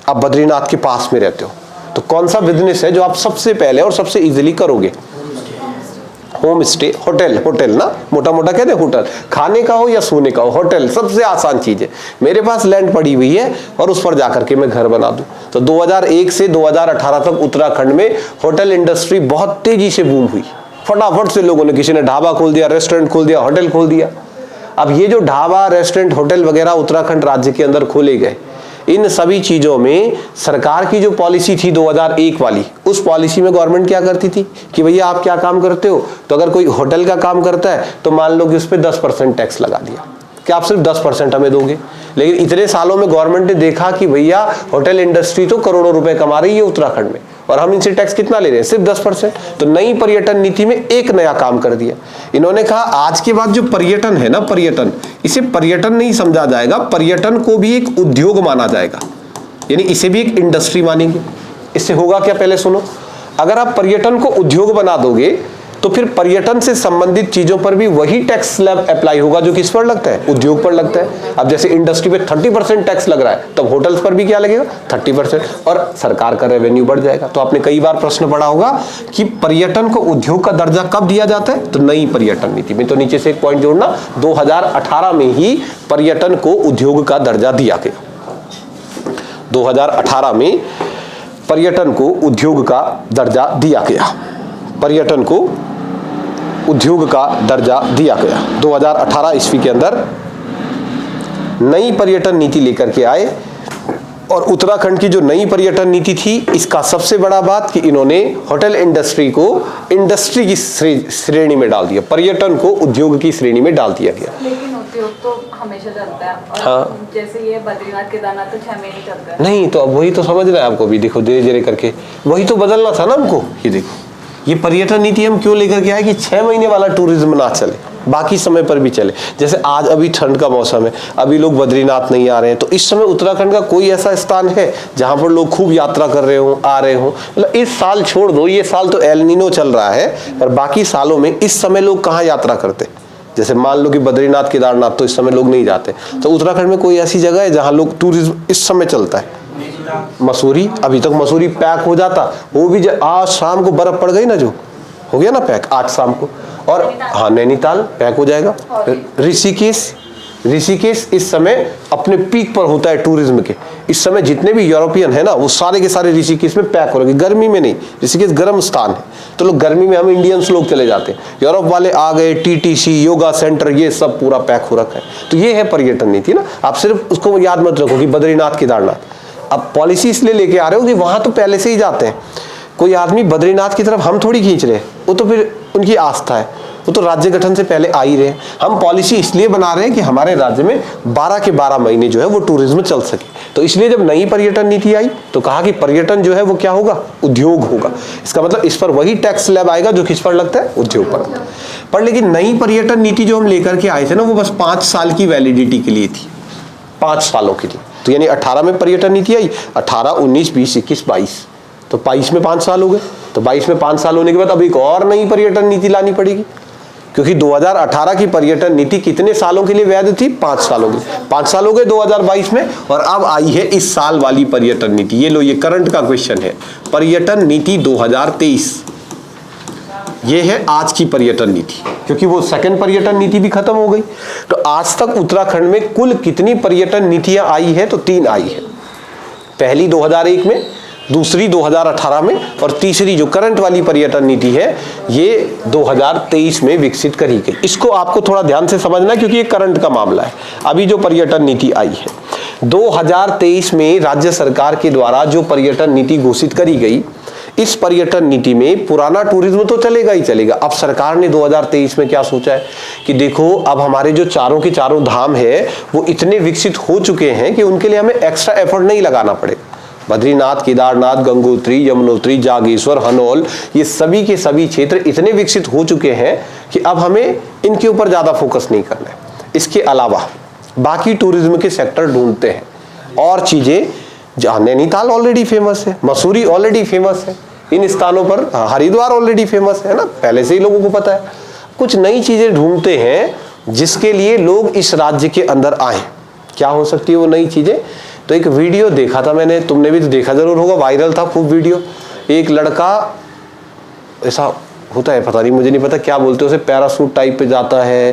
आप बद्रीनाथ के पास में रहते हो तो कौन सा बिजनेस है जो आप सबसे पहले और सबसे इजीली करोगे? होम स्टे, होटल ना, मोटा मोटा कहते हैं होटल, खाने का हो या सोने का हो, होटल सबसे आसान चीज है। मेरे पास लैंड पड़ी हुई है और उस पर जाकर के मैं घर बना दूं। तो 2001 से 2018 तक उत्तराखंड में होटल इंडस्ट्री बहुत तेजी से बूम हुई। फटाफट से लोगों ने, किसी ने ढाबा खोल दिया, रेस्टोरेंट खोल दिया, होटल खोल दिया। अब ये जो ढाबा, रेस्टोरेंट, होटल वगैरह उत्तराखंड राज्य के अंदर खोले गए, इन सभी चीजों में सरकार की जो पॉलिसी थी 2001 वाली, उस पॉलिसी में गवर्नमेंट क्या करती थी कि भैया आप क्या काम करते हो, तो अगर कोई होटल का काम करता है तो मान लो कि उस पर 10% टैक्स लगा दिया कि आप सिर्फ 10% हमें दोगे। लेकिन इतने सालों में गवर्नमेंट ने देखा कि भैया होटल इंडस्ट्री तो करोड़ों रुपए कमा रही है उत्तराखंड में और हम इनसे टैक्स कितना ले रहे हैं, सिर्फ 10%। तो नई पर्यटन नीति में एक नया काम कर दिया, इन्होंने कहा आज के बाद जो पर्यटन है ना, पर्यटन, इसे पर्यटन नहीं समझा जाएगा, पर्यटन को भी एक उद्योग माना जाएगा, यानी इसे भी एक इंडस्ट्री मानेंगे। इससे होगा क्या, पहले सुनो, अगर आप पर्यटन को उद्योग बना दोगे तो फिर पर्यटन से संबंधित चीजों पर भी वही टैक्स स्लैब अप्लाई होगा जो किस पर लगता है, उद्योग पर लगता है। अब जैसे इंडस्ट्री पे 30% टैक्स लग रहा है, तब होटल्स पर भी क्या लगेगा, 30%, और सरकार का रेवेन्यू बढ़ जाएगा। तो आपने कई बार प्रश्न पढ़ा होगा कि पर्यटन को उद्योग का दर्जा कब दिया जाता है, तो नई पर्यटन नीति में। तो नीचे से एक पॉइंट जोड़ना, 2018 में ही पर्यटन को उद्योग का दर्जा दिया गया। 2018 में पर्यटन को उद्योग का दर्जा दिया गया, पर्यटन को उद्योग का दर्जा दिया गया। 2018 ईस्वी के अंदर नई पर्यटन नीति लेकर के आए, और उत्तराखंड की जो नई पर्यटन नीति थी, इसका सबसे बड़ा बात कि इन्होंने होटल इंडस्ट्री को इंडस्ट्री की श्रेणी में डाल दिया, पर्यटन को उद्योग की श्रेणी में डाल दिया गया। लेकिन उद्योग तो हमेशा चलता है, और हाँ, जैसे ये बद्रीनाथ केदारनाथ तो 6 महीने चलता है। नहीं तो अब वही तो समझना है आपको भी, देखो धीरे धीरे करके वही तो बदलना था ना हमको। ये देखो, ये पर्यटन नीति हम क्यों लेकर के आए कि 6 महीने वाला टूरिज्म ना चले, बाकी समय पर भी चले। जैसे आज अभी ठंड का मौसम है, अभी लोग बद्रीनाथ नहीं आ रहे हैं, तो इस समय उत्तराखंड का कोई ऐसा स्थान है जहां पर लोग खूब यात्रा कर रहे हो, आ रहे हो? मतलब इस साल छोड़ दो, ये साल तो एल नीनो चल रहा है, पर बाकी सालों में इस समय लोग कहाँ यात्रा करते? जैसे मान लो कि बद्रीनाथ, केदारनाथ तो इस समय लोग नहीं जाते, तो उत्तराखंड में कोई ऐसी जगह है जहाँ लोग टूरिज्म इस समय चलता है? मसूरी, अभी तक मसूरी पैक हो जाता, वो भी आज शाम को बर्फ पड़ गई ना, जो हो गया ना पैक आज शाम को। और हाँ, नैनीताल पैक हो जाएगा। ऋषिकेश इस समय अपने पीक पर होता है टूरिज्म के। इस समय जितने भी यूरोपियन है ना, वो सारे के सारे ऋषिकेश में पैक हो रहे हैं। गर्मी में नहीं, ऋषिकेश गर्म स्थान है, तो लोग गर्मी में, हम इंडियंस लोग चले जाते हैं, यूरोप वाले आ गए, टीटीसी, योगा सेंटर, ये सब पूरा पैक हो रखा है। तो ये है पर्यटन नीति ना। आप सिर्फ उसको याद मत रखो कि बद्रीनाथ, केदारनाथ, अब पॉलिसी इसलिए लेके आ रहे हो कि वहां तो पहले से ही जाते हैं। कोई आदमी बद्रीनाथ की तरफ हम थोड़ी खींच रहे हैं, वो तो फिर उनकी आस्था है, वो तो राज्य गठन से पहले आ ही रहे हैं। हम पॉलिसी इसलिए बना रहे हैं कि हमारे राज्य में 12 के 12 महीने जो है वो टूरिज्म चल सके। तो इसलिए जब नई पर्यटन नीति आई तो कहा कि पर्यटन जो है वो क्या होगा, उद्योग होगा। इसका मतलब इस पर वही टैक्स स्लैब आएगा जो किस पर लगता है, उद्योग पर। लेकिन नई पर्यटन नीति जो हम लेकर के आए थे ना, वो बस 5 साल की वैलिडिटी के लिए थी, 5 सालों के लिए। तो यानी 18 में पर्यटन नीति आई, 18, 19, 20, 21, 22, तो 22 में 5 साल हो गए। तो 22 में 5 साल होने के बाद अब एक और नई पर्यटन नीति लानी पड़ेगी, क्योंकि 2018 की पर्यटन नीति कितने सालों के लिए वैध थी, 5 सालों की। 5 साल हो गए 2022 में, और अब आई है इस साल वाली पर्यटन नीति। ये लो, ये करंट का क्वेश्चन है, पर्यटन नीति 2023। ये है आज की पर्यटन नीति, क्योंकि वो सेकंड पर्यटन नीति भी खत्म हो गई। तो आज तक उत्तराखंड में कुल कितनी पर्यटन नीतियां आई है, तो 3 आई है। पहली 2001 में, दूसरी 2018 में, और तीसरी जो करंट वाली पर्यटन नीति है ये 2023 में विकसित करी गई। इसको आपको थोड़ा ध्यान से समझना है, क्योंकि ये करंट का मामला है। अभी जो पर्यटन नीति आई है 2023 में राज्य सरकार के द्वारा जो पर्यटन नीति घोषित करी गई, इस पर्यटन नीति में पुराना टूरिज्म तो चलेगा ही चलेगा। अब सरकार ने 2023 में क्या सोचा है कि देखो अब हमारे जो चारों के चारों धाम है वो इतने विकसित हो चुके हैं कि उनके लिए हमें एक्स्ट्रा एफर्ट नहीं लगाना पड़ेगा। बद्रीनाथ, केदारनाथ, गंगोत्री, यमुनोत्री, जागेश्वर, हनोल, ये सभी के सभी क्षेत्र इतने विकसित हो चुके हैं कि अब हमें इनके ऊपर ज्यादा फोकस नहीं करना है। इसके अलावा बाकी टूरिज्म के सेक्टर ढूंढते हैं और चीजें, जहां नैनीताल ऑलरेडी फेमस है, मसूरी ऑलरेडी फेमस है, इन स्थानों पर हरिद्वार ऑलरेडी फेमस है ना, पहले से ही लोगों को पता है। कुछ नई चीजें ढूंढते हैं जिसके लिए लोग इस राज्य के अंदर आए। क्या हो सकती है वो नई चीजें? तो एक वीडियो देखा था मैंने, तुमने भी तो देखा जरूर होगा, वायरल था खूब वीडियो। एक लड़का, ऐसा होता है पता नहीं, मुझे नहीं पता क्या बोलते हैं उसे, पैरासूट टाइप पे जाता है,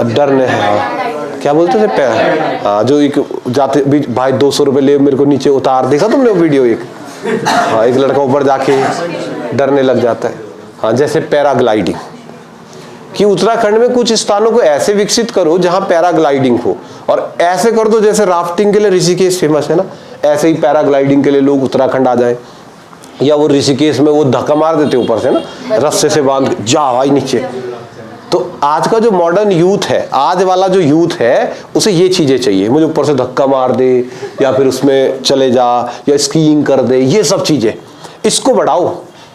डरने है, क्या बोलते हैं, हाँ जो एक जाते भाई 200 रुपये ले मेरे को नीचे उतार, देखा तुमने वो वीडियो? एक हाँ, एक लड़का ऊपर जाके डरने लग जाता है। हाँ, जैसे पैराग्लाइडिंग कि उत्तराखंड में कुछ स्थानों को ऐसे विकसित करो जहां पैराग्लाइडिंग हो, और ऐसे कर दो जैसे राफ्टिंग के लिए ऋषिकेश फेमस है ना, ऐसे ही पैराग्लाइडिंग के लिए लोग उत्तराखंड आ जाए। या वो ऋषिकेश में वो धक्का मार देते ऊपर से ना, रस्से से बांध के जा भाई नीचे। तो आज का जो मॉडर्न यूथ है, आज वाला जो यूथ है, उसे ये चीजें चाहिए, मुझे ऊपर से धक्का मार दे या फिर उसमें चले जा या स्कीइंग कर दे, ये सब चीजें। इसको बढ़ाओ,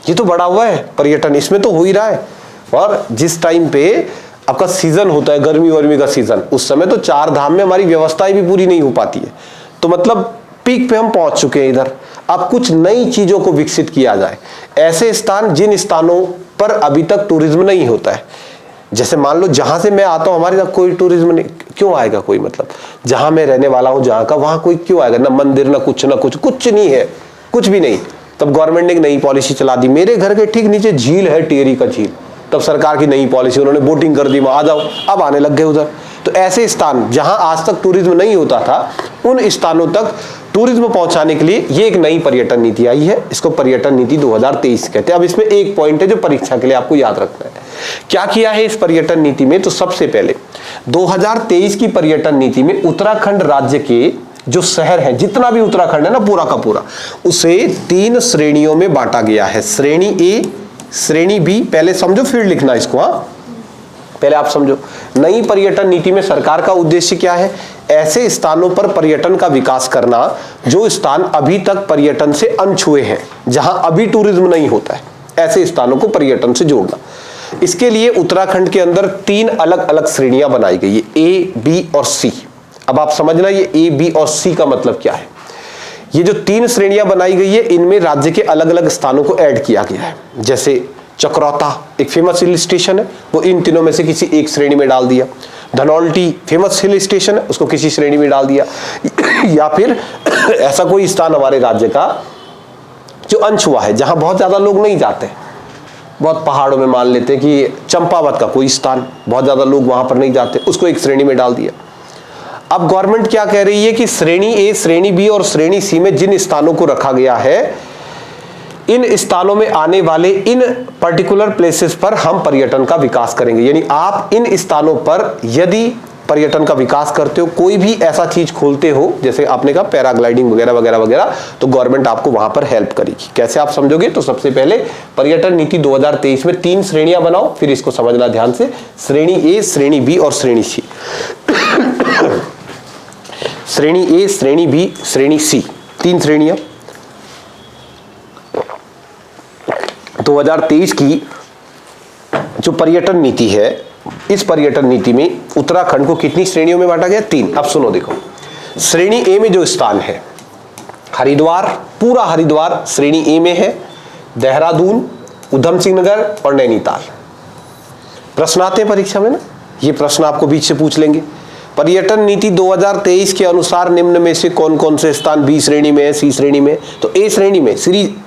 ये तो बढ़ा हुआ है पर्यटन, इसमें तो हो ही रहा है। और जिस टाइम पे आपका सीजन होता है, गर्मी वर्मी का सीजन, उस समय तो 4 धाम में हमारी व्यवस्थाएं भी पूरी नहीं हो पाती है। तो मतलब पीक पे हम पहुंच चुके हैं इधर। अब कुछ नई चीजों को विकसित किया जाए, ऐसे स्थान जिन स्थानों पर अभी तक टूरिज्म नहीं होता है। जैसे मान लो जहां से मैं आता हूं, हमारे यहाँ कोई टूरिज्म नहीं, क्यों आएगा कोई? मतलब जहां मैं रहने वाला हूं, जहां का, वहां कोई क्यों आएगा? ना मंदिर, ना कुछ कुछ नहीं है, कुछ भी नहीं। तब गवर्नमेंट ने एक नई पॉलिसी चला दी, मेरे घर के ठीक नीचे झील है, टिहरी का झील, तब सरकार की नई पॉलिसी, उन्होंने बोटिंग कर दी, वहां आ जाओ, अब आने लग गए उधर। तो ऐसे स्थान जहां आज तक टूरिज्म नहीं होता था, उन स्थानों तक टूरिज्म पहुंचाने के लिए ये एक नई पर्यटन नीति आई है। इसको पर्यटन नीति 2023 कहते हैं। अब इसमें एक पॉइंट है जो परीक्षा के लिए आपको याद रखना है। क्या किया है इस पर्यटन नीति में? तो सबसे पहले 2023 की पर्यटन नीति में उत्तराखंड राज्य के जो शहर है, जितना भी उत्तराखंड है ना पूरा का पूरा, उसे 3 श्रेणियों में बांटा गया है। श्रेणी ए, श्रेणी बी, पहले समझो फिर लिखना इसको। हाँ, पहले आप समझो। नई पर्यटन नीति में सरकार का उद्देश्य क्या है? ऐसे स्थानों पर पर्यटन का विकास करना जो स्थान अभी तक पर्यटन से अनछुए हैं, जहां अभी टूरिज्म नहीं होता है, ऐसे स्थानों को पर्यटन से जोड़ना। इसके लिए उत्तराखंड के अंदर 3 अलग अलग श्रेणियां बनाई गई है, ए, बी और सी। अब आप समझना ये ए, बी और सी का मतलब क्या है। ये जो 3 श्रेणियां बनाई गई है, इनमें राज्य के अलग अलग स्थानों को ऐड किया गया है। जैसे चक्रौता एक फेमस हिल स्टेशन है, वो इन तीनों में से किसी एक श्रेणी में डाल दिया। धनौल्टी फेमस हिल स्टेशन है, उसको किसी श्रेणी में डाल दिया। या फिर ऐसा कोई स्थान हमारे राज्य का जो अनछुआ है, जहां बहुत ज्यादा लोग नहीं जाते, बहुत पहाड़ों में, मान लेते हैं कि चंपावत का कोई स्थान, बहुत ज्यादा लोग वहां पर नहीं जाते, उसको एक श्रेणी में डाल दिया। अब गवर्नमेंट क्या कह रही है कि श्रेणी ए, श्रेणी बी और श्रेणी सी में जिन स्थानों को रखा गया है, इन स्थानों में आने वाले इन पर्टिकुलर प्लेसेस पर हम पर्यटन का विकास करेंगे। यानी आप इन स्थानों पर यदि पर्यटन का विकास करते हो, कोई भी ऐसा चीज खोलते हो, जैसे आपने कहा पैराग्लाइडिंग वगैरह वगैरह वगैरह, तो गवर्नमेंट आपको वहां पर हेल्प करेगी। कैसे आप समझोगे? तो सबसे पहले पर्यटन नीति 2023 में 3 श्रेणियां बनाओ, फिर इसको समझना ध्यान से। श्रेणी ए, श्रेणी बी और श्रेणी सी। श्रेणी ए, श्रेणी बी, श्रेणी सी, 3 श्रेणियां। 2023 की जो पर्यटन नीति है, इस पर्यटन नीति में उत्तराखंड को कितनी श्रेणियों में बांटा गया? 3। अब सुनो, देखो, श्रेणी ए में जो स्थान है, हरिद्वार, पूरा हरिद्वार श्रेणी ए में है, देहरादून, उधम सिंह नगर और नैनीताल। प्रश्न आते हैं परीक्षा में ना, ये प्रश्न आपको बीच से पूछ लेंगे। पर्यटन नीति 2023 के अनुसार निम्न में से कौन कौन से स्थान बी श्रेणी में है, सी श्रेणी में? तो ए श्रेणी में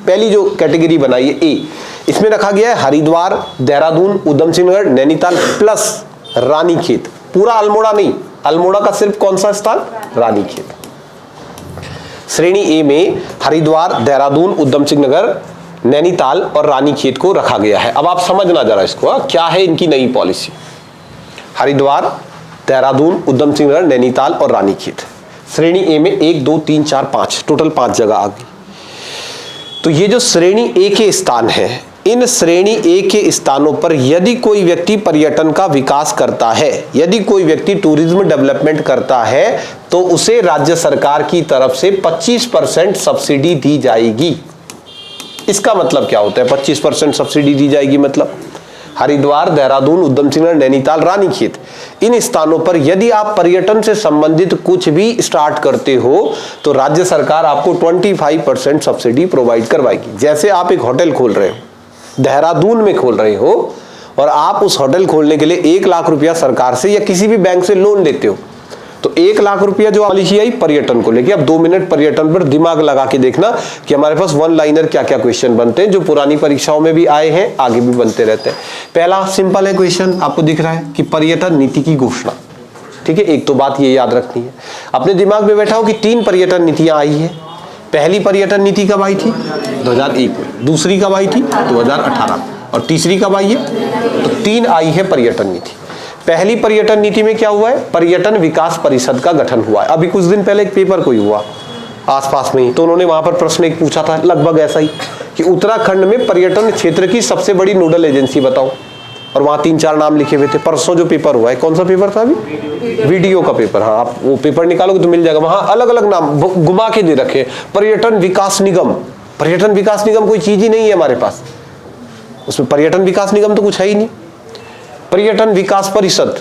पहली जो कैटेगरी बनाई है ए, इसमें रखा गया है हरिद्वार, देहरादून, उधम सिंह नगर, नैनीताल प्लस रानीखेत। पूरा अल्मोड़ा नहीं, अल्मोड़ा का सिर्फ कौन सा स्थान? रानीखेत। श्रेणी ए में हरिद्वार, देहरादून, उधम सिंह नगर, नैनीताल और रानीखेत को रखा गया है। अब आप समझना जरा इसको, क्या है इनकी नई पॉलिसी। हरिद्वार, देहरादून, उधम सिंह नगर, नैनीताल और रानीखेत। श्रेणी ए में 1, 2, 3, 4, 5, टोटल 5 जगह आ गई। तो ये जो श्रेणी ए के स्थान है, इन श्रेणी ए के स्थानों पर यदि कोई व्यक्ति पर्यटन का विकास करता है, यदि कोई व्यक्ति टूरिज्म डेवलपमेंट करता है, तो उसे राज्य सरकार की तरफ से 25% सब्सिडी दी जाएगी। इसका मतलब क्या होता है 25% सब्सिडी दी जाएगी? मतलब हरिद्वार, देहरादून, उधम सिंह नगर, नैनीताल, रानीखेत, इन स्थानों पर यदि आप पर्यटन से संबंधित कुछ भी स्टार्ट करते हो तो राज्य सरकार आपको 25% सब्सिडी प्रोवाइड करवाएगी। जैसे आप एक होटल खोल रहे हो, देहरादून में खोल रहे हो, और आप उस होटल खोलने के लिए 1 लाख रुपया सरकार से या किसी भी बैंक से लोन लेते हो, तो 1 लाख रुपया जो पॉलिसी आई पर्यटन को लेके। अब 2 मिनट पर्यटन पर दिमाग लगा के देखना कि हमारे पास वन लाइनर क्या क्या क्वेश्चन बनते हैं, जो पुरानी परीक्षाओं में भी आए हैं, आगे भी बनते रहते हैं। पहला सिंपल है क्वेश्चन, आपको दिख रहा है कि पर्यटन नीति की घोषणा। ठीक है, एक तो बात ये याद रखनी है, अपने दिमाग में बैठा हो कि 3 पर्यटन नीतियां आई है। पहली पर्यटन नीति कब आई थी? 2001 में। दूसरी कब आई थी? 2018। और तीसरी कब आई है? तो 3 आई है पर्यटन नीति। पहली पर्यटन नीति में क्या हुआ है? पर्यटन विकास परिषद का गठन हुआ है। अभी कुछ दिन पहले एक पेपर कोई हुआ आसपास में ही, तो उन्होंने वहां पर प्रश्न एक पूछा था लगभग ऐसा ही कि उत्तराखंड में पर्यटन क्षेत्र की सबसे बड़ी नोडल एजेंसी बताओ, और वहां 3-4 नाम लिखे हुए थे। परसों जो पेपर हुआ है, कौन सा पेपर था? अभी वीडियो का पेपर। हाँ, आप वो पेपर निकालोगे तो मिल जाएगा, वहां अलग अलग नाम घुमा के दे रखे। पर्यटन विकास निगम, पर्यटन विकास निगम कोई चीज ही नहीं है हमारे पास, उसमें पर्यटन विकास निगम तो कुछ है ही नहीं। पर्यटन विकास परिषद,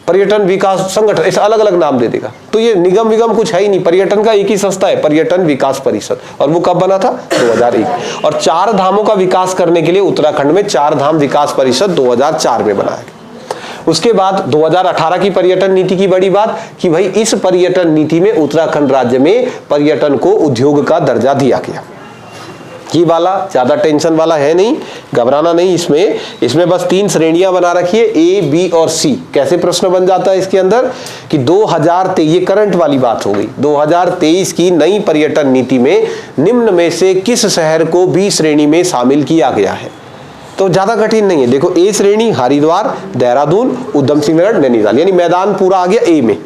पर्यटन विकास संगठन, ऐसे अलग अलग नाम दे देगा। तो ये निगम विगम कुछ है ही नहीं, पर्यटन का एक ही संस्था है, पर्यटन विकास परिषद। और वो कब बना था? 2001। और 4 धामों का विकास करने के लिए उत्तराखंड में 4 धाम विकास परिषद 2004 में बनाया गया। उसके बाद 2018 की पर्यटन नीति की बड़ी बात कि भाई इस पर्यटन नीति में उत्तराखंड राज्य में पर्यटन को उद्योग का दर्जा दिया गया। ये वाला ज्यादा टेंशन वाला है नहीं, घबराना नहीं इसमें बस 3 श्रेणियां बना रखी है, ए, बी और सी। कैसे प्रश्न बन जाता है इसके अंदर कि 2023, ये करंट वाली बात हो गई, 2023 की नई पर्यटन नीति में निम्न में से किस शहर को बी श्रेणी में शामिल किया गया है? तो ज्यादा कठिन नहीं है। देखो, ए श्रेणी हरिद्वार, देहरादून, उधम सिंह नगर, नैनीताल, यानी मैदान पूरा आ गया ए में।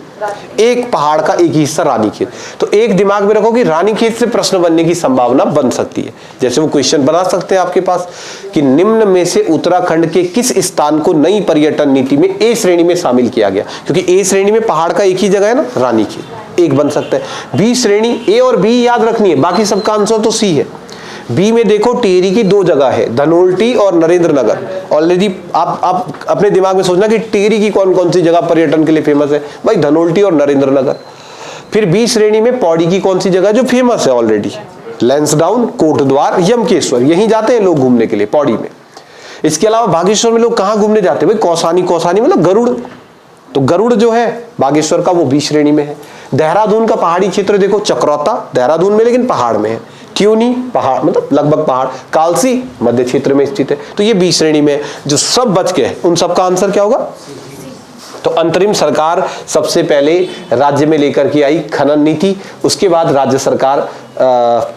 एक पहाड़ का एक ही हिस्सा रानीखेत। तो एक दिमाग में रखो कि रानीखेत से प्रश्न बनने की संभावना बन सकती है। जैसे वो क्वेश्चन बना सकते हैं आपके पास कि निम्न में से उत्तराखंड के किस स्थान को नई पर्यटन नीति में ए श्रेणी में शामिल किया गया, क्योंकि ए श्रेणी में पहाड़ का एक ही जगह है ना, रानीखेत। एक बन सकता है। बी श्रेणी, ए और बी याद रखनी है, बाकी सबका आंसर तो सी है। बी में देखो टिहरी की 2 जगह है, धनोल्टी और नरेंद्र नगर। ऑलरेडी आप अपने दिमाग में सोचना कि टिहरी की कौन कौन सी जगह पर्यटन के लिए फेमस है, भाई धनोल्टी और नरेंद्र नगर। फिर बी श्रेणी में पौड़ी की कौन सी जगह जो फेमस है ऑलरेडी, लैंसडाउन, कोटद्वार, यमकेश्वर, यहीं जाते हैं लोग घूमने के लिए पौड़ी में। इसके अलावा बागेश्वर में लोग कहाँ घूमने जाते हैं? भाई कौसानी, कौसानी मतलब गरुड़, तो गरुड़ जो है बागेश्वर का वो बी श्रेणी में है। देहरादून का पहाड़ी क्षेत्र देखो, चक्रौता देहरादून में लेकिन पहाड़ में है, ट्यूनी पहाड़ मतलब लगभग पहाड़, कालसी मध्य क्षेत्र में स्थित है, तो ये बी श्रेणी में। जो सब बच गए उन सब का आंसर क्या होगा? तो अंतरिम सरकार सबसे पहले राज्य में लेकर के आई खनन नीति, उसके बाद राज्य सरकार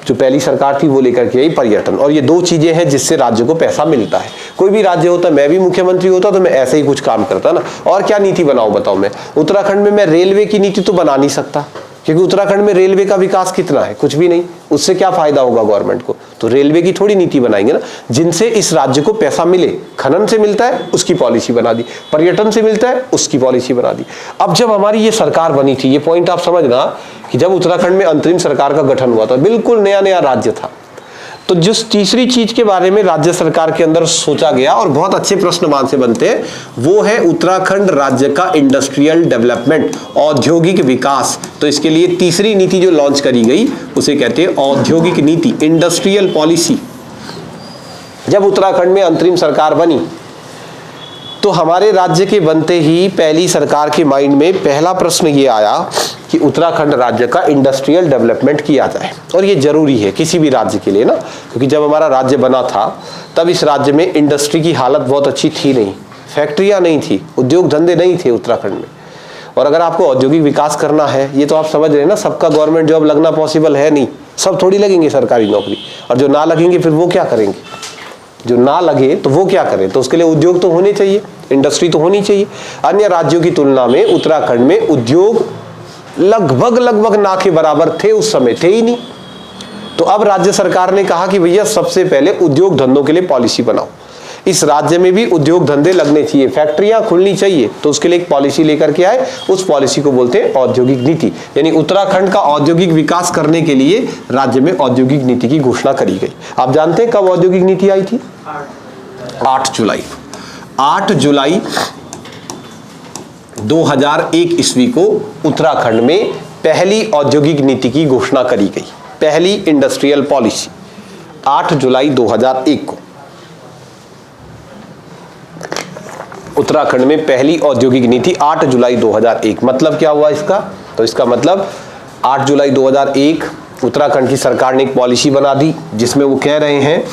जो पहली सरकार थी वो लेकर के आई पर्यटन। और ये 2 चीजें हैं जिससे राज्य को पैसा मिलता है। कोई भी राज्य होता, मैं भी मुख्यमंत्री होता तो मैं ऐसे ही कुछ काम करता ना। और क्या नीति बनाऊं बताओ मैं? उत्तराखंड में मैं रेलवे की नीति तो बना नहीं सकता, क्योंकि उत्तराखंड में रेलवे का विकास कितना है? कुछ भी नहीं। उससे क्या फायदा होगा गवर्नमेंट को? तो रेलवे की थोड़ी नीति बनाएंगे ना, जिनसे इस राज्य को पैसा मिले। खनन से मिलता है उसकी पॉलिसी बना दी, पर्यटन से मिलता है उसकी पॉलिसी बना दी। अब जब हमारी ये सरकार बनी थी, ये पॉइंट आप समझना कि जब उत्तराखंड में अंतरिम सरकार का गठन हुआ था, बिल्कुल नया नया राज्य था। तो जिस तीसरी चीज के बारे में राज्य सरकार के अंदर सोचा गया और बहुत अच्छे प्रश्न वहां से बनते हैं, वो है उत्तराखंड राज्य का इंडस्ट्रियल डेवलपमेंट, औद्योगिक विकास। तो इसके लिए तीसरी नीति जो लॉन्च करी गई उसे कहते हैं औद्योगिक नीति, इंडस्ट्रियल पॉलिसी। जब उत्तराखंड में अंतरिम सरकार बनी तो हमारे राज्य के बनते ही पहली सरकार के माइंड में पहला प्रश्न ये आया कि उत्तराखंड राज्य का इंडस्ट्रियल डेवलपमेंट किया जाए। और ये जरूरी है किसी भी राज्य के लिए ना, क्योंकि जब हमारा राज्य बना था तब इस राज्य में इंडस्ट्री की हालत बहुत अच्छी थी नहीं, फैक्ट्रियां नहीं थी, उद्योग धंधे नहीं थे उत्तराखंड में। और अगर आपको औद्योगिक विकास करना है, ये तो आप समझ रहे हैं ना, सबका गवर्नमेंट जॉब लगना पॉसिबल है नहीं, सब थोड़ी लगेंगे सरकारी नौकरी। और जो ना लगेंगे फिर वो क्या करेंगे? जो ना लगे तो वो क्या करें? तो उसके लिए उद्योग तो होने चाहिए, इंडस्ट्री तो होनी चाहिए। अन्य राज्यों की तुलना में उत्तराखंड में उद्योग लगभग ना के बराबर थे, उस समय थे ही नहीं। तो अब राज्य सरकार ने कहा कि भैया सबसे पहले उद्योग धंधों के लिए पॉलिसी बनाओ, इस राज्य में भी उद्योग धंधे लगने चाहिए, फैक्ट्रियां खुलनी चाहिए, तो उसके लिए एक पॉलिसी लेकर के आए। उस पॉलिसी को बोलते हैं औद्योगिक नीति। यानी उत्तराखंड का औद्योगिक विकास करने के लिए राज्य में औद्योगिक नीति की घोषणा करी गई। आप जानते हैं कब औद्योगिक नीति आई थी? 8 जुलाई 8 जुलाई 2001 ईस्वी को उत्तराखंड में पहली औद्योगिक नीति की घोषणा करी गई, पहली इंडस्ट्रियल पॉलिसी 8 जुलाई 2001 को उत्तराखंड में पहली औद्योगिक नीति 8 जुलाई 2001। मतलब क्या हुआ इसका? तो इसका मतलब 8 जुलाई 2001 उत्तराखंड की सरकार ने एक पॉलिसी बना दी जिसमें वो कह रहे हैं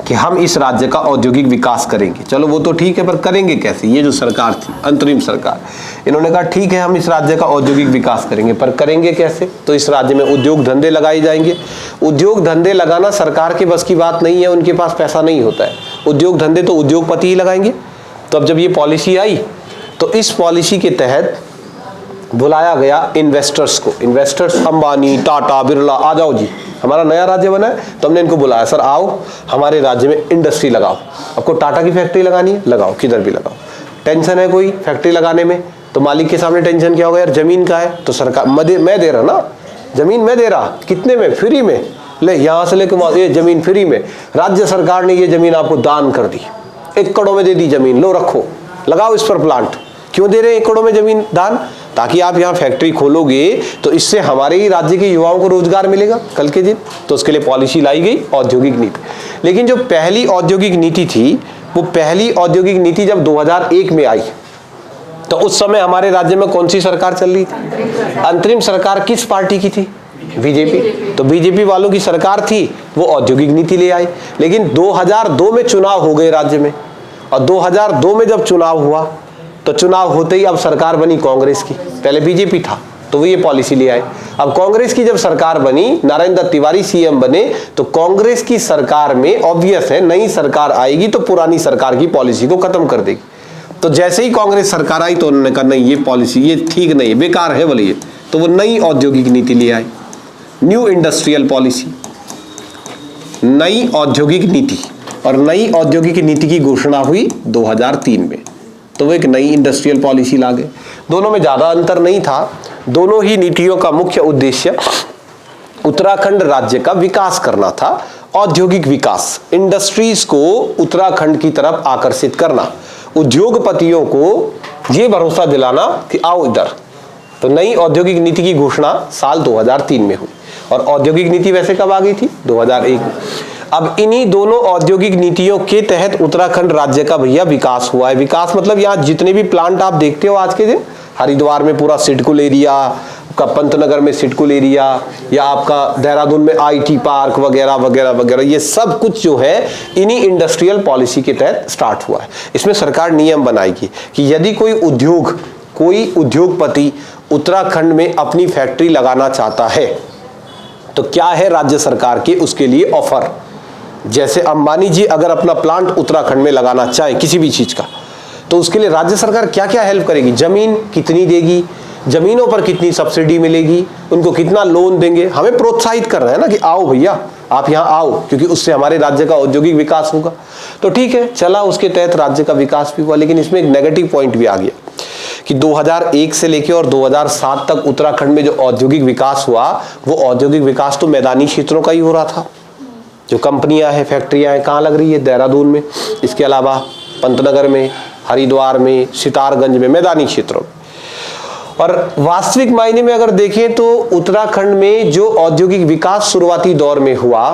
कि हम इस राज्य का औद्योगिक विकास करेंगे। चलो वो तो ठीक है, पर करेंगे कैसे? ये जो सरकार थी, अंतरिम सरकार, इन्होंने कहा ठीक है हम इस राज्य का औद्योगिक विकास करेंगे, पर करेंगे कैसे? तो इस राज्य में उद्योग धंधे लगाए जाएंगे। उद्योग धंधे लगाना सरकार के बस की बात नहीं है, उनके पास पैसा नहीं होता है। उद्योग धंधे तो उद्योगपति ही लगाएंगे। तो अब जब ये पॉलिसी आई तो इस पॉलिसी के तहत बुलाया गया इन्वेस्टर्स को। इन्वेस्टर्स अंबानी, टाटा, बिरला, आ जाओ जी, हमारा नया राज्य बना है तो हमने इनको बुलाया, सर आओ हमारे राज्य में इंडस्ट्री लगाओ। आपको टाटा की फैक्ट्री लगानी है, लगाओ, किधर भी लगाओ। टेंशन है कोई फैक्ट्री लगाने में, तो मालिक के सामने टेंशन क्या होगा? यार जमीन का है तो सरकार मैं दे रहा ना, जमीन मैं दे रहा, कितने में? फ्री में, ले यहाँ से लेकर ये जमीन फ्री में। राज्य सरकार ने ये जमीन आपको दान कर दी, 1 करोड़ में दे दी जमीन, लो रखो, लगाओ इस पर प्लांट। क्यों दे रहे हैं 1 करोड़ में जमीन दान? ताकि आप यहाँ फैक्ट्री खोलोगे तो इससे हमारे ही राज्य के युवाओं को रोजगार मिलेगा कल के दिन। तो उसके लिए पॉलिसी लाई गई औद्योगिक नीति। लेकिन जो पहली औद्योगिक नीति थी, वो पहली औद्योगिक नीति जब 2001 में आई तो उस समय हमारे राज्य में कौन सी सरकार चल रही थी? अंतरिम सरकार किस पार्टी की थी? बीजेपी। तो बीजेपी वालों की सरकार थी, वो औद्योगिक नीति ले आई। लेकिन 2002 में चुनाव हो गए राज्य में, और 2002 में जब चुनाव हुआ तो चुनाव होते ही अब सरकार बनी कांग्रेस की, पहले बीजेपी था, तो वो ये पॉलिसी ले आए। अब कांग्रेस की जब सरकार बनी, नारायण दत्त तिवारी सीएम बने, तो कांग्रेस की सरकार में ऑब्वियस है नई सरकार आएगी तो पुरानी सरकार की पॉलिसी को खत्म कर देगी। तो जैसे ही कांग्रेस सरकार आई तो उन्होंने कहा नहीं, ये पॉलिसी ये ठीक नहीं है, बेकार है बोले ये, तो वो नई औद्योगिक नीति ले आए, न्यू इंडस्ट्रियल पॉलिसी, नई औद्योगिक नीति। और नई औद्योगिक नीति की घोषणा हुई 2003 में, तो वो एक नई इंडस्ट्रियल पॉलिसी ला गए। दोनों में ज्यादा अंतर नहीं था, दोनों ही नीतियों का मुख्य उद्देश्य उत्तराखंड राज्य का विकास करना था, औद्योगिक विकास, इंडस्ट्रीज को उत्तराखंड की तरफ आकर्षित करना, उद्योगपतियों को ये भरोसा दिलाना कि आओ इधर। तो नई औद्योगिक नीति की घोषणा साल 2003 में हुई, और औद्योगिक नीति वैसे कब आ गई थी? 2001 में। अब इन्हीं दोनों औद्योगिक नीतियों के तहत उत्तराखंड राज्य का भैया विकास हुआ है। विकास मतलब यहाँ जितने भी प्लांट आप देखते हो आज के दिन, हरिद्वार में पूरा सिडकुल एरिया, आपका पंतनगर में सिडकुल एरिया, या आपका देहरादून में आईटी पार्क वगैरह वगैरह वगैरह, ये सब कुछ जो है इन्हीं इंडस्ट्रियल पॉलिसी के तहत स्टार्ट हुआ है। इसमें सरकार नियम बनाएगी कि यदि कोई उद्योगपति उत्तराखंड में अपनी फैक्ट्री लगाना चाहता है तो क्या है राज्य सरकार के उसके लिए ऑफर। जैसे अंबानी जी अगर अपना प्लांट उत्तराखंड में लगाना चाहे किसी भी चीज का, तो उसके लिए राज्य सरकार क्या क्या हेल्प करेगी, जमीन कितनी देगी, जमीनों पर कितनी सब्सिडी मिलेगी, उनको कितना लोन देंगे, हमें प्रोत्साहित कर रहे हैं ना कि आओ भैया आप यहाँ आओ, क्योंकि उससे हमारे राज्य का औद्योगिक विकास होगा। तो ठीक है, चला, उसके तहत राज्य का विकास भी हुआ। लेकिन इसमें एक नेगेटिव पॉइंट भी आ गया कि 2001 से लेकर और 2007 तक उत्तराखंड में जो औद्योगिक विकास हुआ, वो औद्योगिक विकास तो मैदानी क्षेत्रों का ही हो रहा था। जो कंपनियां हैं, फैक्ट्रियां हैं, कहाँ लग रही है? देहरादून में, इसके अलावा पंतनगर में, हरिद्वार में, सितारगंज में, मैदानी क्षेत्रों में। और वास्तविक मायने में अगर देखें तो उत्तराखंड में जो औद्योगिक विकास शुरुआती दौर में हुआ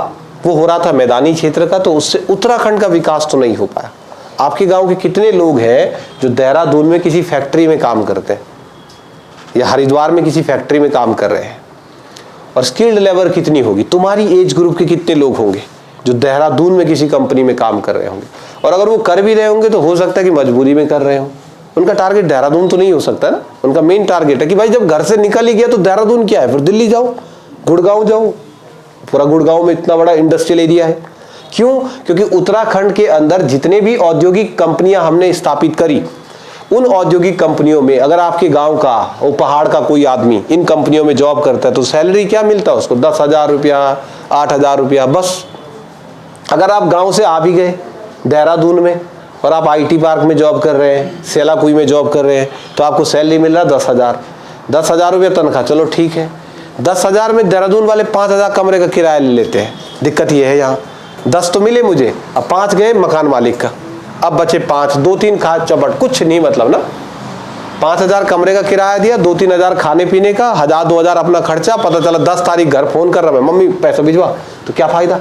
वो हो रहा था मैदानी क्षेत्र का, तो उससे उत्तराखंड का विकास तो नहीं हो पाया। आपके गांव के कितने लोग हैं जो देहरादून में किसी फैक्ट्री में काम करते हैं या हरिद्वार में किसी फैक्ट्री में काम कर रहे हैं? और स्किल्ड लेबर कितनी होगी? तुम्हारी एज ग्रुप के कितने लोग होंगे जो देहरादून में किसी कंपनी में काम कर रहे होंगे? और अगर वो कर भी रहे होंगे तो हो सकता है कि मजबूरी में कर रहे हो। उनका टारगेट देहरादून तो नहीं हो सकता ना। उनका मेन टारगेट है कि भाई जब घर से निकल ही गया तो देहरादून क्या है, फिर दिल्ली जाओ, गुड़गांव जाओ। पूरा गुड़गांव में इतना बड़ा इंडस्ट्रियल एरिया है। क्यों? क्योंकि उत्तराखंड के अंदर जितने भी औद्योगिक कंपनियां हमने स्थापित करी, उन औद्योगिक कंपनियों में अगर आपके गांव का और पहाड़ का कोई आदमी इन कंपनियों में जॉब करता है तो सैलरी क्या मिलता है उसको? 10,000 रुपया, 8,000 रुपया बस। अगर आप गांव से आ भी गए देहरादून में और आप IT पार्क में जॉब कर रहे हैं, सेलाकुई में जॉब कर रहे हैं, तो आपको सैलरी मिल रहा है 10,000 रुपया तनख्वाह। चलो ठीक है, 10,000 में देहरादून वाले 5,000 कमरे का किराया ले लेते हैं। दिक्कत ये है यहाँ 10 तो मिले मुझे, अब 5 गए मकान मालिक का, अब बचे 5, 2-3 खा चपट, कुछ नहीं मतलब ना। 5,000 कमरे का किराया दिया, 2-3 हज़ार खाने पीने का, 1,000-2,000 अपना खर्चा। पता चला 10 तारीख घर फोन कर रहा है, मम्मी पैसा भिजवा, तो क्या फायदा।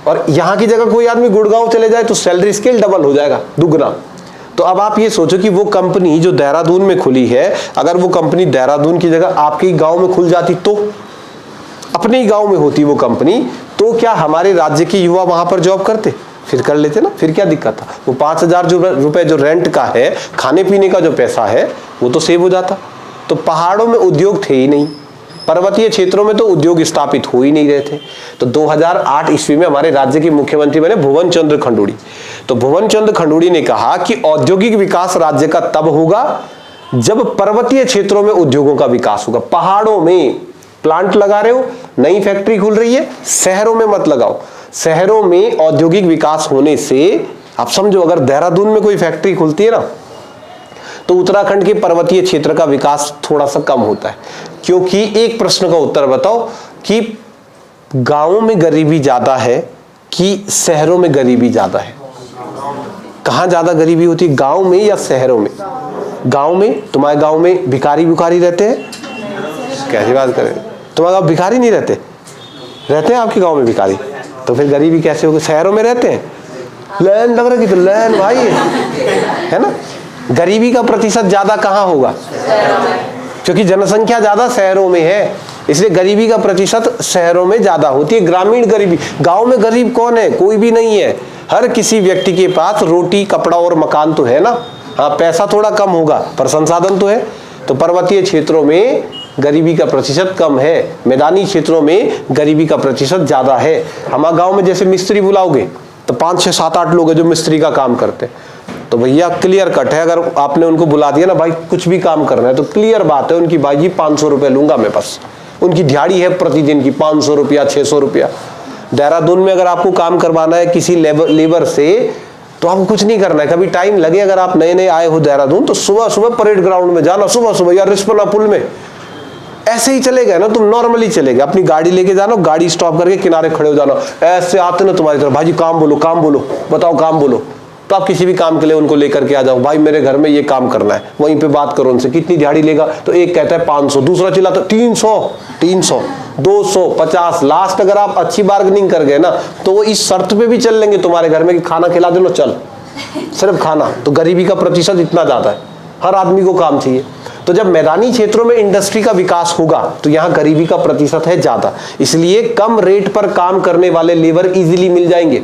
और यहाँ की जगह कोई आदमी गुड़गांव चले जाए तो सैलरी स्केल डबल हो जाएगा, दुगना। तो अब आप ये सोचो कि वो कंपनी जो देहरादून में खुली है, अगर वो कंपनी देहरादून की जगह आपके ही गांव में खुल जाती, तो अपने ही गांव में होती वो कंपनी, तो क्या हमारे राज्य के युवा वहां पर जॉब करते? फिर कर लेते ना, फिर क्या दिक्कत था। वो 5,000 रुपए जो रेंट का है, खाने पीने का जो पैसा है, वो तो सेव हो जाता। तो पहाड़ों में उद्योग थे ही नहीं, पर्वतीय क्षेत्रों में तो उद्योग स्थापित हो ही नहीं रहे थे। तो 2008 ईस्वी में हमारे राज्य के मुख्यमंत्री बने भुवन चंद्र खंडूड़ी। तो भुवन चंद्र खंडूड़ी ने कहा कि औद्योगिक विकास राज्य का तब होगा जब पर्वतीय क्षेत्रों में उद्योगों का विकास होगा। पहाड़ों में प्लांट लगा रहे हो, नई फैक्ट्री खुल रही है, शहरों में मत लगाओ। शहरों में औद्योगिक विकास होने से आप समझो, अगर देहरादून में कोई फैक्ट्री खुलती है ना, तो उत्तराखंड के पर्वतीय क्षेत्र का विकास थोड़ा सा कम होता है। क्योंकि एक प्रश्न का उत्तर बताओ कि गांवों में गरीबी ज्यादा है कि शहरों में गरीबी ज्यादा है? कहां ज्यादा गरीबी होती है, गांव में या शहरों में? गांव में। तुम्हारे गांव में भिखारी रहते हैं? कैसी बात करें, तुम्हारे गांव भिखारी नहीं रहते? रहते हैं आपके गांव में भिखारी, तो फिर गरीबी कैसे होगी? शहरों में रहते हैं, लाइन लग रही, तो लाइन भाई है ना। गरीबी का प्रतिशत ज्यादा कहाँ होगा? क्योंकि जनसंख्या ज्यादा शहरों में है, इसलिए गरीबी का प्रतिशत शहरों में ज्यादा होती है। ग्रामीण गरीबी, गांव में गरीब कौन है? कोई भी नहीं है। हर किसी व्यक्ति के पास रोटी, कपड़ा और मकान तो है ना। हाँ, पैसा थोड़ा कम होगा पर संसाधन तो है। तो पर्वतीय क्षेत्रों में गरीबी का प्रतिशत कम है, मैदानी क्षेत्रों में गरीबी का प्रतिशत ज्यादा है। हमारे गांव में जैसे मिस्त्री बुलाओगे तो 5, 6, 7, 8 लोग हैं जो मिस्त्री का काम करते हैं। तो भैया क्लियर कट है, अगर आपने उनको बुला दिया ना, भाई कुछ भी काम करना है, तो क्लियर बात है उनकी, भाई जी 500 रुपये लूंगा मैं बस। उनकी दिहाड़ी है प्रतिदिन की 500 रुपया, 600 रुपया। देहरादून में अगर आपको काम करवाना है किसी लेबर से, तो आपको कुछ नहीं करना है, कभी टाइम लगे। अगर आप नए नए आए हो देहरादून, तो सुबह सुबह परेड ग्राउंड में जाना, सुबह सुबह या रिस्पना पुल में ऐसे ही चले गए ना, तुम नॉर्मली चले गए, अपनी गाड़ी लेके जाना, गाड़ी स्टॉप करके किनारे खड़े हो जाना, ऐसे आते ना तुम्हारी तरफ, भाई काम बोलो, काम बोलो, बताओ काम बोलो। तो आप किसी भी काम के लिए उनको लेकर के आ जाओ, भाई मेरे घर में ये काम करना है, वहीं पे बात करो उनसे, कितनी दिहाड़ी लेगा? तो एक कहता है 500, दूसरा चिल्लाता 300, 250, लास्ट अगर आप अच्छी बार्गेनिंग कर गए ना, तो वो इस शर्त पे भी चल लेंगे तुम्हारे घर में कि खाना खिला दो ना, चल सिर्फ खाना। तो गरीबी का प्रतिशत इतना ज्यादा है, हर आदमी को काम चाहिए। तो जब मैदानी क्षेत्रों में इंडस्ट्री का विकास होगा तो यहाँ गरीबी का प्रतिशत है ज्यादा, इसलिए कम रेट पर काम करने वाले लेबर इजीली मिल जाएंगे।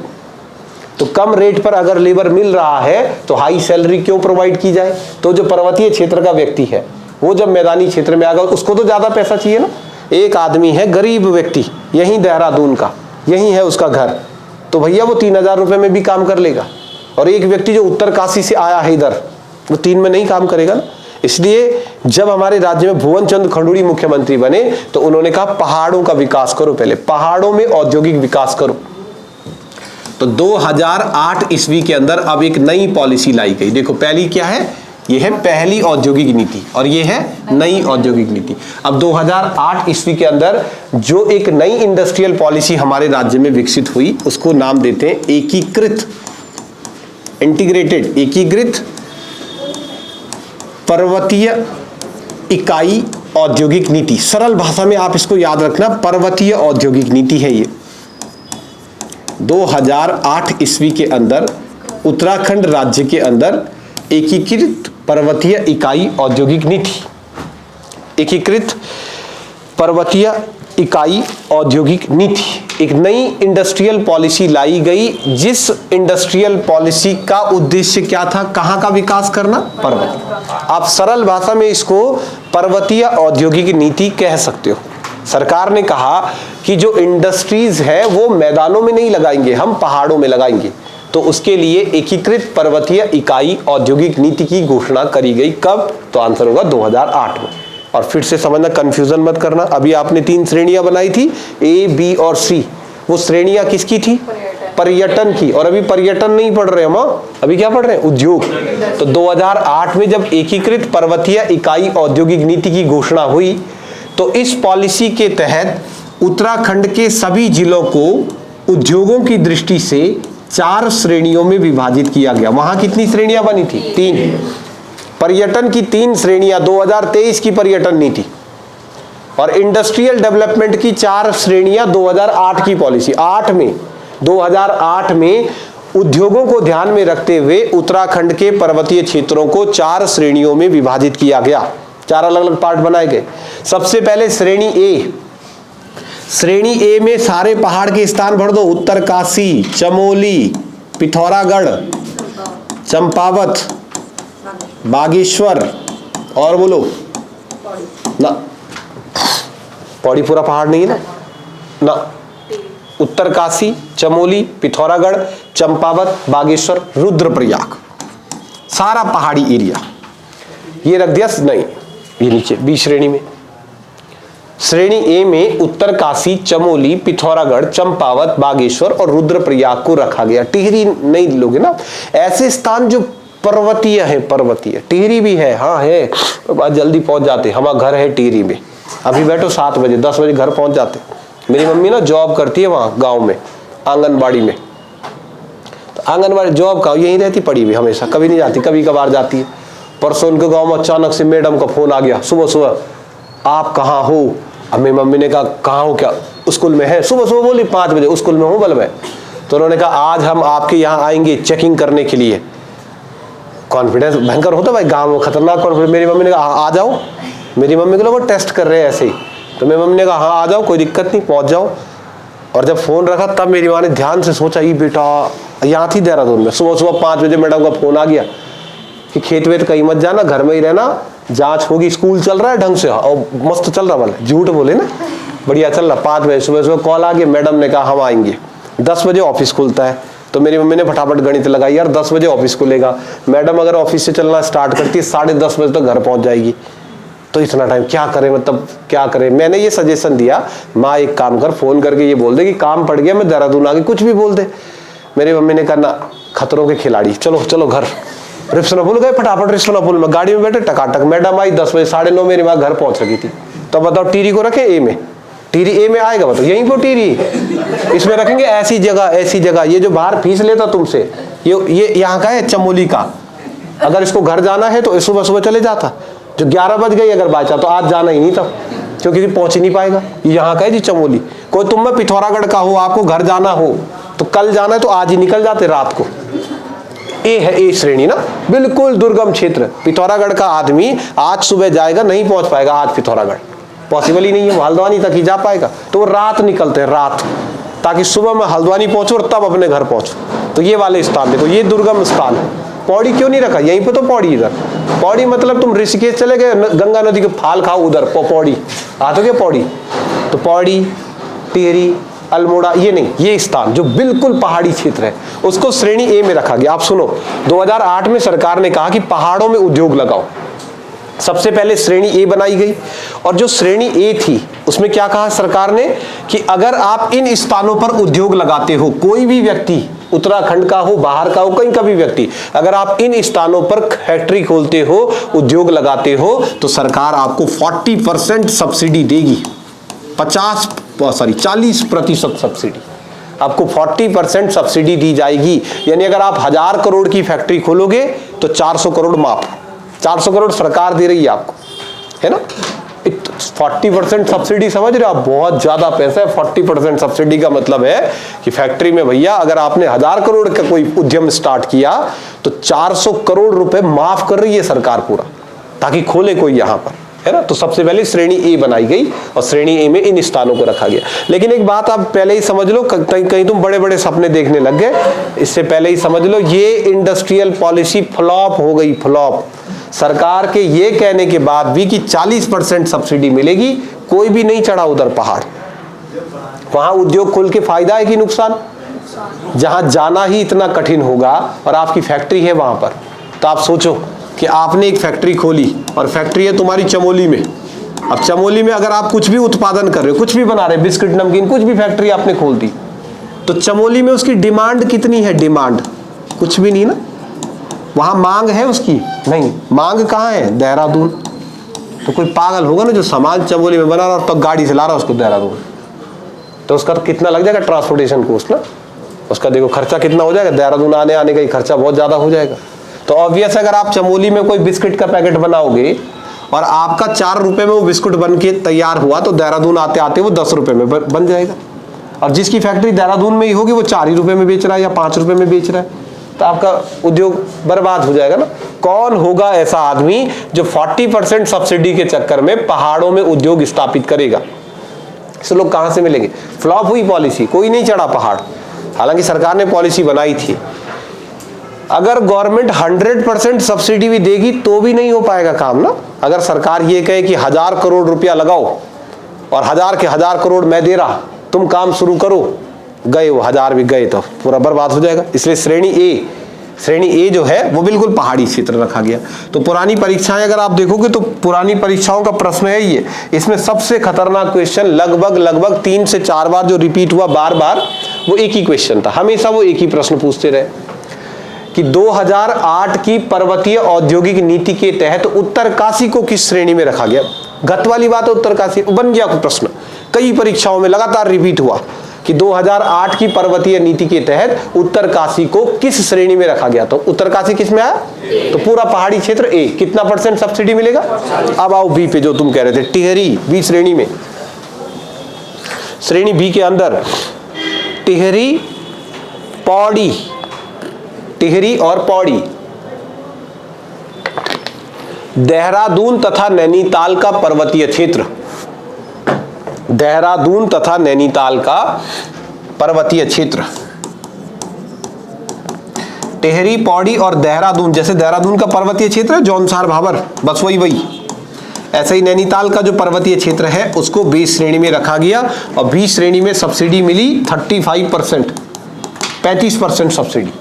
तो कम रेट पर अगर लेबर मिल रहा है तो हाई सैलरी क्यों प्रोवाइड की जाए? तो जो पर्वतीय क्षेत्र का व्यक्ति है वो जब मैदानी क्षेत्र में आएगा, उसको तो ज्यादा पैसा चाहिए ना। एक आदमी है गरीब व्यक्ति, यही देहरादून का, यही है उसका घर, तो भैया वो 3,000 रुपए में भी काम कर लेगा। और एक व्यक्ति जो उत्तरकाशी से आया है इधर, वो 3 में नहीं काम करेगा ना। इसलिए जब हमारे राज्य में भुवन चंद्र खंडूड़ी मुख्यमंत्री बने तो उन्होंने कहा पहाड़ों का विकास करो, पहले पहाड़ों में औद्योगिक विकास करो। तो 2008 ईस्वी के अंदर अब एक नई पॉलिसी लाई गई। देखो पहली क्या है, ये है पहली औद्योगिक नीति और ये है नई औद्योगिक नीति। अब 2008 ईस्वी के अंदर जो एक नई इंडस्ट्रियल पॉलिसी हमारे राज्य में विकसित हुई, उसको नाम देते हैं एकीकृत, इंटीग्रेटेड, एकीकृत पर्वतीय इकाई औद्योगिक नीति। सरल भाषा में आप इसको याद रखना, पर्वतीय औद्योगिक नीति है ये। 2008 ईस्वी के अंदर उत्तराखंड राज्य के अंदर एकीकृत पर्वतीय इकाई औद्योगिक नीति, एकीकृत पर्वतीय इकाई औद्योगिक नीति, एक नई इंडस्ट्रियल पॉलिसी लाई गई, जिस इंडस्ट्रियल पॉलिसी का उद्देश्य क्या था? कहां का विकास करना? पर्वत। आप सरल भाषा में इसको पर्वतीय औद्योगिक नीति कह सकते हो। सरकार ने कहा कि जो इंडस्ट्रीज है वो मैदानों में नहीं लगाएंगे, हम पहाड़ों में लगाएंगे। तो उसके लिए एकीकृत पर्वतीय इकाई औद्योगिक नीति की घोषणा करी गई। कब? तो आंसर होगा 2008 में। और फिर से समझना, कंफ्यूजन मत करना। अभी आपने 3 श्रेणियां बनाई थी, ए, बी और सी। वो श्रेणियां किसकी थी? पर्यटन की। और अभी पर्यटन नहीं पढ़ रहे हम, अभी क्या पढ़ रहे हैं? उद्योग। तो 2008 में जब एकीकृत पर्वतीय इकाई औद्योगिक नीति की घोषणा हुई, तो इस पॉलिसी के तहत उत्तराखंड के सभी जिलों को उद्योगों की दृष्टि से 4 श्रेणियों में विभाजित किया गया। वहां कितनी श्रेणियां बनी थी? 3। पर्यटन की 3 श्रेणियां 2023 की पर्यटन नीति, और इंडस्ट्रियल डेवलपमेंट की 4 श्रेणियां 2008 की पॉलिसी। 2008 में उद्योगों को ध्यान में रखते हुए उत्तराखंड के पर्वतीय क्षेत्रों को 4 श्रेणियों में विभाजित किया गया। 4 अलग अलग पार्ट बनाए गए। सबसे पहले श्रेणी ए। श्रेणी ए में सारे पहाड़ के स्थान भर दो। उत्तरकाशी, चमोली, पिथौरागढ़, चंपावत, बागेश्वर, और बोलो ना, पौड़ी पूरा पहाड़ नहीं है ना। उत्तरकाशी, चमोली, पिथौरागढ़, चंपावत, बागेश्वर, रुद्रप्रयाग, सारा पहाड़ी एरिया ये रख दिया। नहीं, ये नीचे बी श्रेणी में। श्रेणी ए में उत्तरकाशी, चमोली, पिथौरागढ़, चंपावत, बागेश्वर और रुद्रप्रयाग को रखा गया। टिहरी नहीं लोगे ना, ऐसे स्थान जो पर्वतीय है। पर्वतीय टिहरी भी है, हाँ है, जल्दी पहुंच जाते। हमारा घर है टिहरी में, अभी बैठो 7 बजे 10 बजे घर पहुंच जाते। मेरी मम्मी ना जॉब करती है वहाँ गांव में, आंगनबाड़ी में। तो आंगनबाड़ी जॉब का यहीं रहती पड़ी हुई हमेशा, कभी नहीं जाती, कभी कभार जाती है। परसों उनके गांव में अचानक से मैडम का फोन आ गया सुबह सुबह, आप कहाँ हो? अब मेरी मम्मी ने कहा कहाँ हो? क्या स्कूल में है? सुबह सुबह बोली 5 बजे स्कूल में हूँ बल में। तो उन्होंने कहा आज हम आपके यहाँ आएंगे चेकिंग करने के लिए। कॉन्फिडेंस भयंकर होता भाई गाँव में, खतरनाक कॉन्फिडेंस। मेरी मम्मी ने कहा आ जाओ। मेरी मम्मी को लोग टेस्ट कर रहे हैं ऐसे ही। तो मेरी मम्मी ने कहा हाँ आ जाओ, कोई दिक्कत नहीं, पहुंच जाओ। और जब फोन रखा तब मेरी माँ ने ध्यान से सोचा, ये बेटा यहाँ थी देहरादून में। सुबह सुबह 5 बजे मैडम का फोन आ गया कि खेत वेत कहीं मत जाना, घर में ही रहना, जांच होगी, स्कूल चल रहा है ढंग से और मस्त चल रहा वाला, झूठ बोले ना, बढ़िया चल रहा। 5 बजे सुबह सुबह कॉल आ गया, मैडम ने कहा हम आएंगे। 10 बजे ऑफिस खुलता है। तो मेरी मम्मी ने फटाफट गणित लगाई, यार 10 बजे ऑफिस खुलेगा, मैडम अगर ऑफिस से चलना स्टार्ट करती है 10:30 बजे तक घर पहुंच जाएगी। तो इतना टाइम क्या करें, मतलब क्या करें? मैंने ये सजेशन दिया, माँ एक काम कर, फोन करके ये बोल दे कि काम पड़ गया, मैं देहरादून आ गई, कुछ भी बोल दे। मेरी मम्मी ने कहा ना, खतरों के खिलाड़ी, चलो चलो घर। रिश्वनापुल गए, फटाफट रिश्वनापुल में गाड़ी में बैठे, टकाटक मैडम आई। 10 बजे 9:30 मेरी माँ घर पहुंच रही थी। तो बताओ टिहरी को रखे ए में? टिहरी ए में आएगा बताओ? यहीं पर टिहरी, इसमें रखेंगे ऐसी जगह, ऐसी जगह। ये जो बाहर फीस लेता तुमसे, ये यहाँ का है, चमोली का। अगर इसको घर जाना है तो सुबह सुबह चले जाता, जो 11 बज गई अगर बाचा तो आज जाना ही नहीं था, क्योंकि पहुंच ही नहीं पाएगा। यहाँ का है जी चमोली। कोई तुम में पिथौरागढ़ का हो, आपको घर जाना हो तो कल जाना है तो आज ही निकल जाते रात को। ए है, ए श्रेणी ना, बिल्कुल दुर्गम क्षेत्र। पिथौरागढ़ का आदमी आज सुबह जाएगा, नहीं पहुंच पाएगा आज पिथौरागढ़, पॉसिबल ही नहीं है, हल्द्वानी तक ही जा पाएगा। तो वो रात निकलते हैं, रात, ताकि सुबह में हल्द्वानी पहुंचो और तब अपने घर पहुंचो। तो ये वाले स्थान देखो, ये दुर्गम स्थान है। पौड़ी क्यों नहीं रखा? यहीं पे तो पौड़ी, इधर पौड़ी मतलब तुम ऋषिकेश चले गए, गंगा नदी के फाल खाओ, उधर पौड़ी आ तो क्या पौड़ी। तो पौड़ी, टिहरी, अल्मोड़ा, ये नहीं, ये स्थान जो बिल्कुल पहाड़ी क्षेत्र है उसको श्रेणी ए में रखा गया। आप सुनो, 2008 में सरकार ने कहा कि पहाड़ों में उद्योग लगाओ। सबसे पहले श्रेणी ए बनाई गई, और जो श्रेणी ए थी उसमें क्या कहा सरकार ने कि अगर आप इन स्थानों पर उद्योग लगाते हो, कोई भी व्यक्ति उत्तराखंड का हो, बाहर का हो, कहीं का भी व्यक्ति, अगर आप इन स्थानों पर फैक्ट्री खोलते हो, उद्योग लगाते हो, तो सरकार आपको 40% सब्सिडी देगी। 40% सब्सिडी, आपको 40% सब्सिडी दी जाएगी। यानी अगर आप 1000 करोड़ की फैक्ट्री खोलोगे तो 400 करोड़ माफ, 400 करोड़ सरकार दे रही है आपको, है ना। 40% सब्सिडी, समझ रहे हो आप, बहुत ज्यादा पैसा है। 40% सब्सिडी का मतलब है कि फैक्ट्री में भैया अगर आपने 1000 करोड़ का कोई उद्यम स्टार्ट किया तो 400 करोड़ रुपए माफ कर रही है सरकार पूरा, ताकि खोले कोई यहां पर, है ना। तो सबसे पहले श्रेणी ए बनाई गई और श्रेणी ए में इन स्थानों को रखा गया। लेकिन एक बात आप पहले ही समझ लो, कहीं तुम बड़े बड़े सपने देखने लग गए, इससे पहले ही समझ लो ये इंडस्ट्रियल पॉलिसी फ्लॉप हो गई, फ्लॉप। सरकार के ये कहने के बाद भी कि 40% सब्सिडी मिलेगी, कोई भी नहीं चढ़ा उधर पहाड़। वहां उद्योग खोल के फायदा है कि नुकसान? जहां जाना ही इतना कठिन होगा और आपकी फैक्ट्री है वहां पर, तो आप सोचो कि आपने एक फैक्ट्री खोली और फैक्ट्री है तुम्हारी चमोली में। अब चमोली में अगर आप कुछ भी उत्पादन कर रहे हो, कुछ भी बना रहे हो, बिस्किट नमकीन कुछ भी फैक्ट्री आपने खोल दी, तो चमोली में उसकी डिमांड कितनी है? डिमांड कुछ भी नहीं ना, वहां मांग है उसकी? नहीं। मांग कहाँ है? देहरादून। तो कोई पागल होगा ना जो सामान चमोली में बना रहा और तो गाड़ी से ला रहा उसको देहरादून, तो उसका कितना लग जाएगा ट्रांसपोर्टेशन कॉस्ट ना, उसका देखो खर्चा कितना हो जाएगा, देहरादून आने का ही खर्चा बहुत ज्यादा हो जाएगा। तो ऑब्वियस अगर आप चमोली में कोई बिस्किट का पैकेट बनाओगे और आपका 4 रुपए में वो बिस्कुट बन के तैयार हुआ, तो देहरादून आते आते वो 10 रुपए में बन जाएगा। और जिसकी फैक्ट्री देहरादून में ही होगी वो 4 ही रुपए में बेच रहा है या 5 रुपए में बेच रहा है, तो आपका उद्योग बर्बाद हो जाएगा ना। कौन होगा ऐसा आदमी जो 40% सब्सिडी के चक्कर में पहाड़ों में उद्योग स्थापित करेगा? इसे लोग कहां से मिलेंगे? फ्लॉप हुई पॉलिसी, कोई नहीं चढ़ा पहाड़। हालांकि सरकार ने पॉलिसी बनाई थी। अगर गवर्नमेंट 100% सब्सिडी भी देगी तो भी नहीं हो पाएगा काम ना। अगर सरकार ये कहे कि 1000 करोड़ रुपया लगाओ और 1000 के 1000 करोड़ मैं दे रहा, तुम काम शुरू करो, गए वो 1000 भी गए तो पूरा बर्बाद हो जाएगा। इसलिए श्रेणी ए जो है वो बिल्कुल पहाड़ी क्षेत्र रखा गया। तो पुरानी परीक्षाएं अगर आप देखोगे तो पुरानी परीक्षाओं का प्रश्न है ये, इसमें सबसे खतरनाक क्वेश्चन लगभग 3 से 4 बार जो रिपीट हुआ बार बार, वो एक ही क्वेश्चन था। हमेशा वो एक ही प्रश्न पूछते रहे कि 2008 की पर्वतीय औद्योगिक नीति के तहत उत्तरकाशी को किस श्रेणी में रखा गया। गत वाली बात है, उत्तरकाशी बन गया कोई प्रश्न, कई परीक्षाओं में लगातार रिपीट हुआ कि 2008 की पर्वतीय नीति के तहत उत्तरकाशी को किस श्रेणी में रखा गया। तो उत्तरकाशी किस में आया? तो पूरा पहाड़ी क्षेत्र ए। कितना % सब्सिडी मिलेगा? अब आओ बी पे, जो तुम कह रहे थे टिहरी बी श्रेणी में। श्रेणी बी के अंदर टिहरी, पौड़ी, टिहरी और पौड़ी, देहरादून तथा नैनीताल का पर्वतीय क्षेत्र, देहरादून तथा नैनीताल का पर्वतीय क्षेत्र, टिहरी, पौड़ी और देहरादून। जैसे देहरादून का पर्वतीय क्षेत्र है जौनसार भाबर, बस वही ऐसे ही नैनीताल का जो पर्वतीय क्षेत्र है उसको बी श्रेणी में रखा गया। और बी श्रेणी में सब्सिडी मिली 35%, 35% सब्सिडी।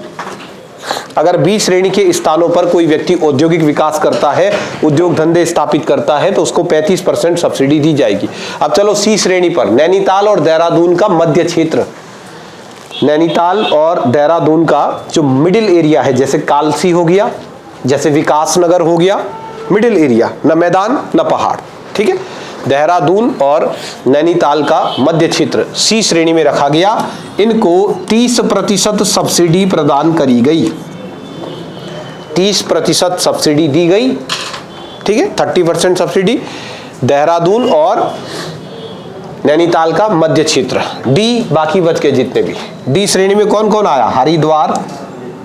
अगर बी श्रेणी के स्थानों पर कोई व्यक्ति औद्योगिक विकास करता है, उद्योग धंधे स्थापित करता है, तो उसको 35% सब्सिडी दी जाएगी। अब चलो सी श्रेणी पर, नैनीताल और देहरादून का मध्य क्षेत्र, नैनीताल और देहरादून का जो मिडिल एरिया है, जैसे कालसी हो गया, जैसे विकास नगर हो गया, मिडिल एरिया, न मैदान न पहाड़, ठीक है। देहरादून और नैनीताल का मध्य क्षेत्र सी श्रेणी में रखा गया। इनको 30% सब्सिडी प्रदान करी गई, 30% सब्सिडी दी गई, ठीक है। 30% सब्सिडी देहरादून और नैनीताल का मध्य क्षेत्र। डी बाकी बच के जितने भी, डी श्रेणी में कौन कौन आया? हरिद्वार,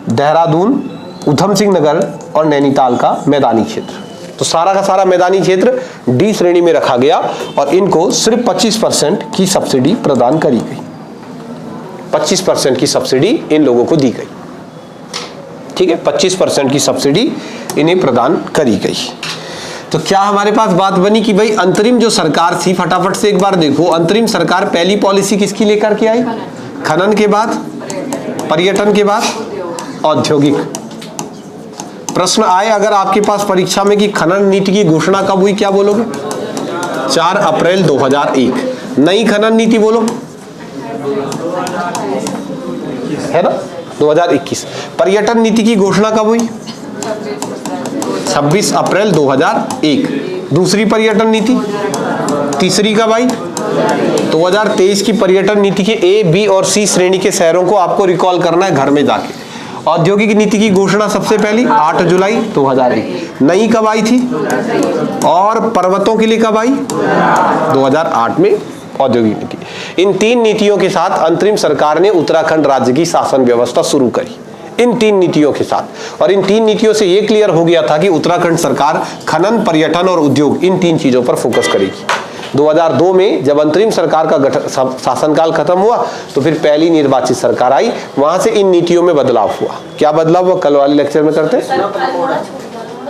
देहरादून, उधम सिंह नगर और नैनीताल का मैदानी क्षेत्र। तो सारा का सारा मैदानी क्षेत्र डी श्रेणी में रखा गया और इनको सिर्फ 25% की सब्सिडी प्रदान करी गई, 25% की सब्सिडी इन लोगों को दी गई, ठीक है। 25% की सब्सिडी इन्हें प्रदान करी गई। तो क्या हमारे पास बात बनी कि भाई अंतरिम जो सरकार थी, फटाफट से एक बार देखो, अंतरिम सरकार पहली पॉलिसी किसकी लेकर के आई? खनन के बाद, पर्यटन के बाद औद्योगिक। प्रश्न आए अगर आपके पास परीक्षा में कि खनन नीति की घोषणा कब हुई, क्या बोलोगे? 4 अप्रैल 2001। नई खनन नीति बोलो, है ना, 2021। पर्यटन नीति की घोषणा कब हुई? 26 अप्रैल 2001। दूसरी पर्यटन नीति, तीसरी कब आई? 2023 की पर्यटन नीति के ए, बी और सी श्रेणी के शहरों को आपको रिकॉल करना है घर में जाके। औद्योगिक नीति की घोषणा सबसे पहली 8 जुलाई 2001। नई कब आई थी? और पर्वतों के लिए कब आई? 2008 में औद्योगिक नीति। इन 3 नीतियों के साथ अंतरिम सरकार ने उत्तराखंड राज्य की शासन व्यवस्था शुरू करी, इन 3 नीतियों के साथ। और इन 3 नीतियों से यह क्लियर हो गया था कि उत्तराखंड सरकार खनन, पर्यटन और उद्योग, इन 3 चीजों पर फोकस करेगी। 2002 में जब अंतरिम सरकार का शासनकाल खत्म हुआ तो फिर पहली निर्वाचित सरकार आई, वहां से इन नीतियों में बदलाव हुआ। क्या बदलाव हुआ कल वाले लेक्चर में करते हैं।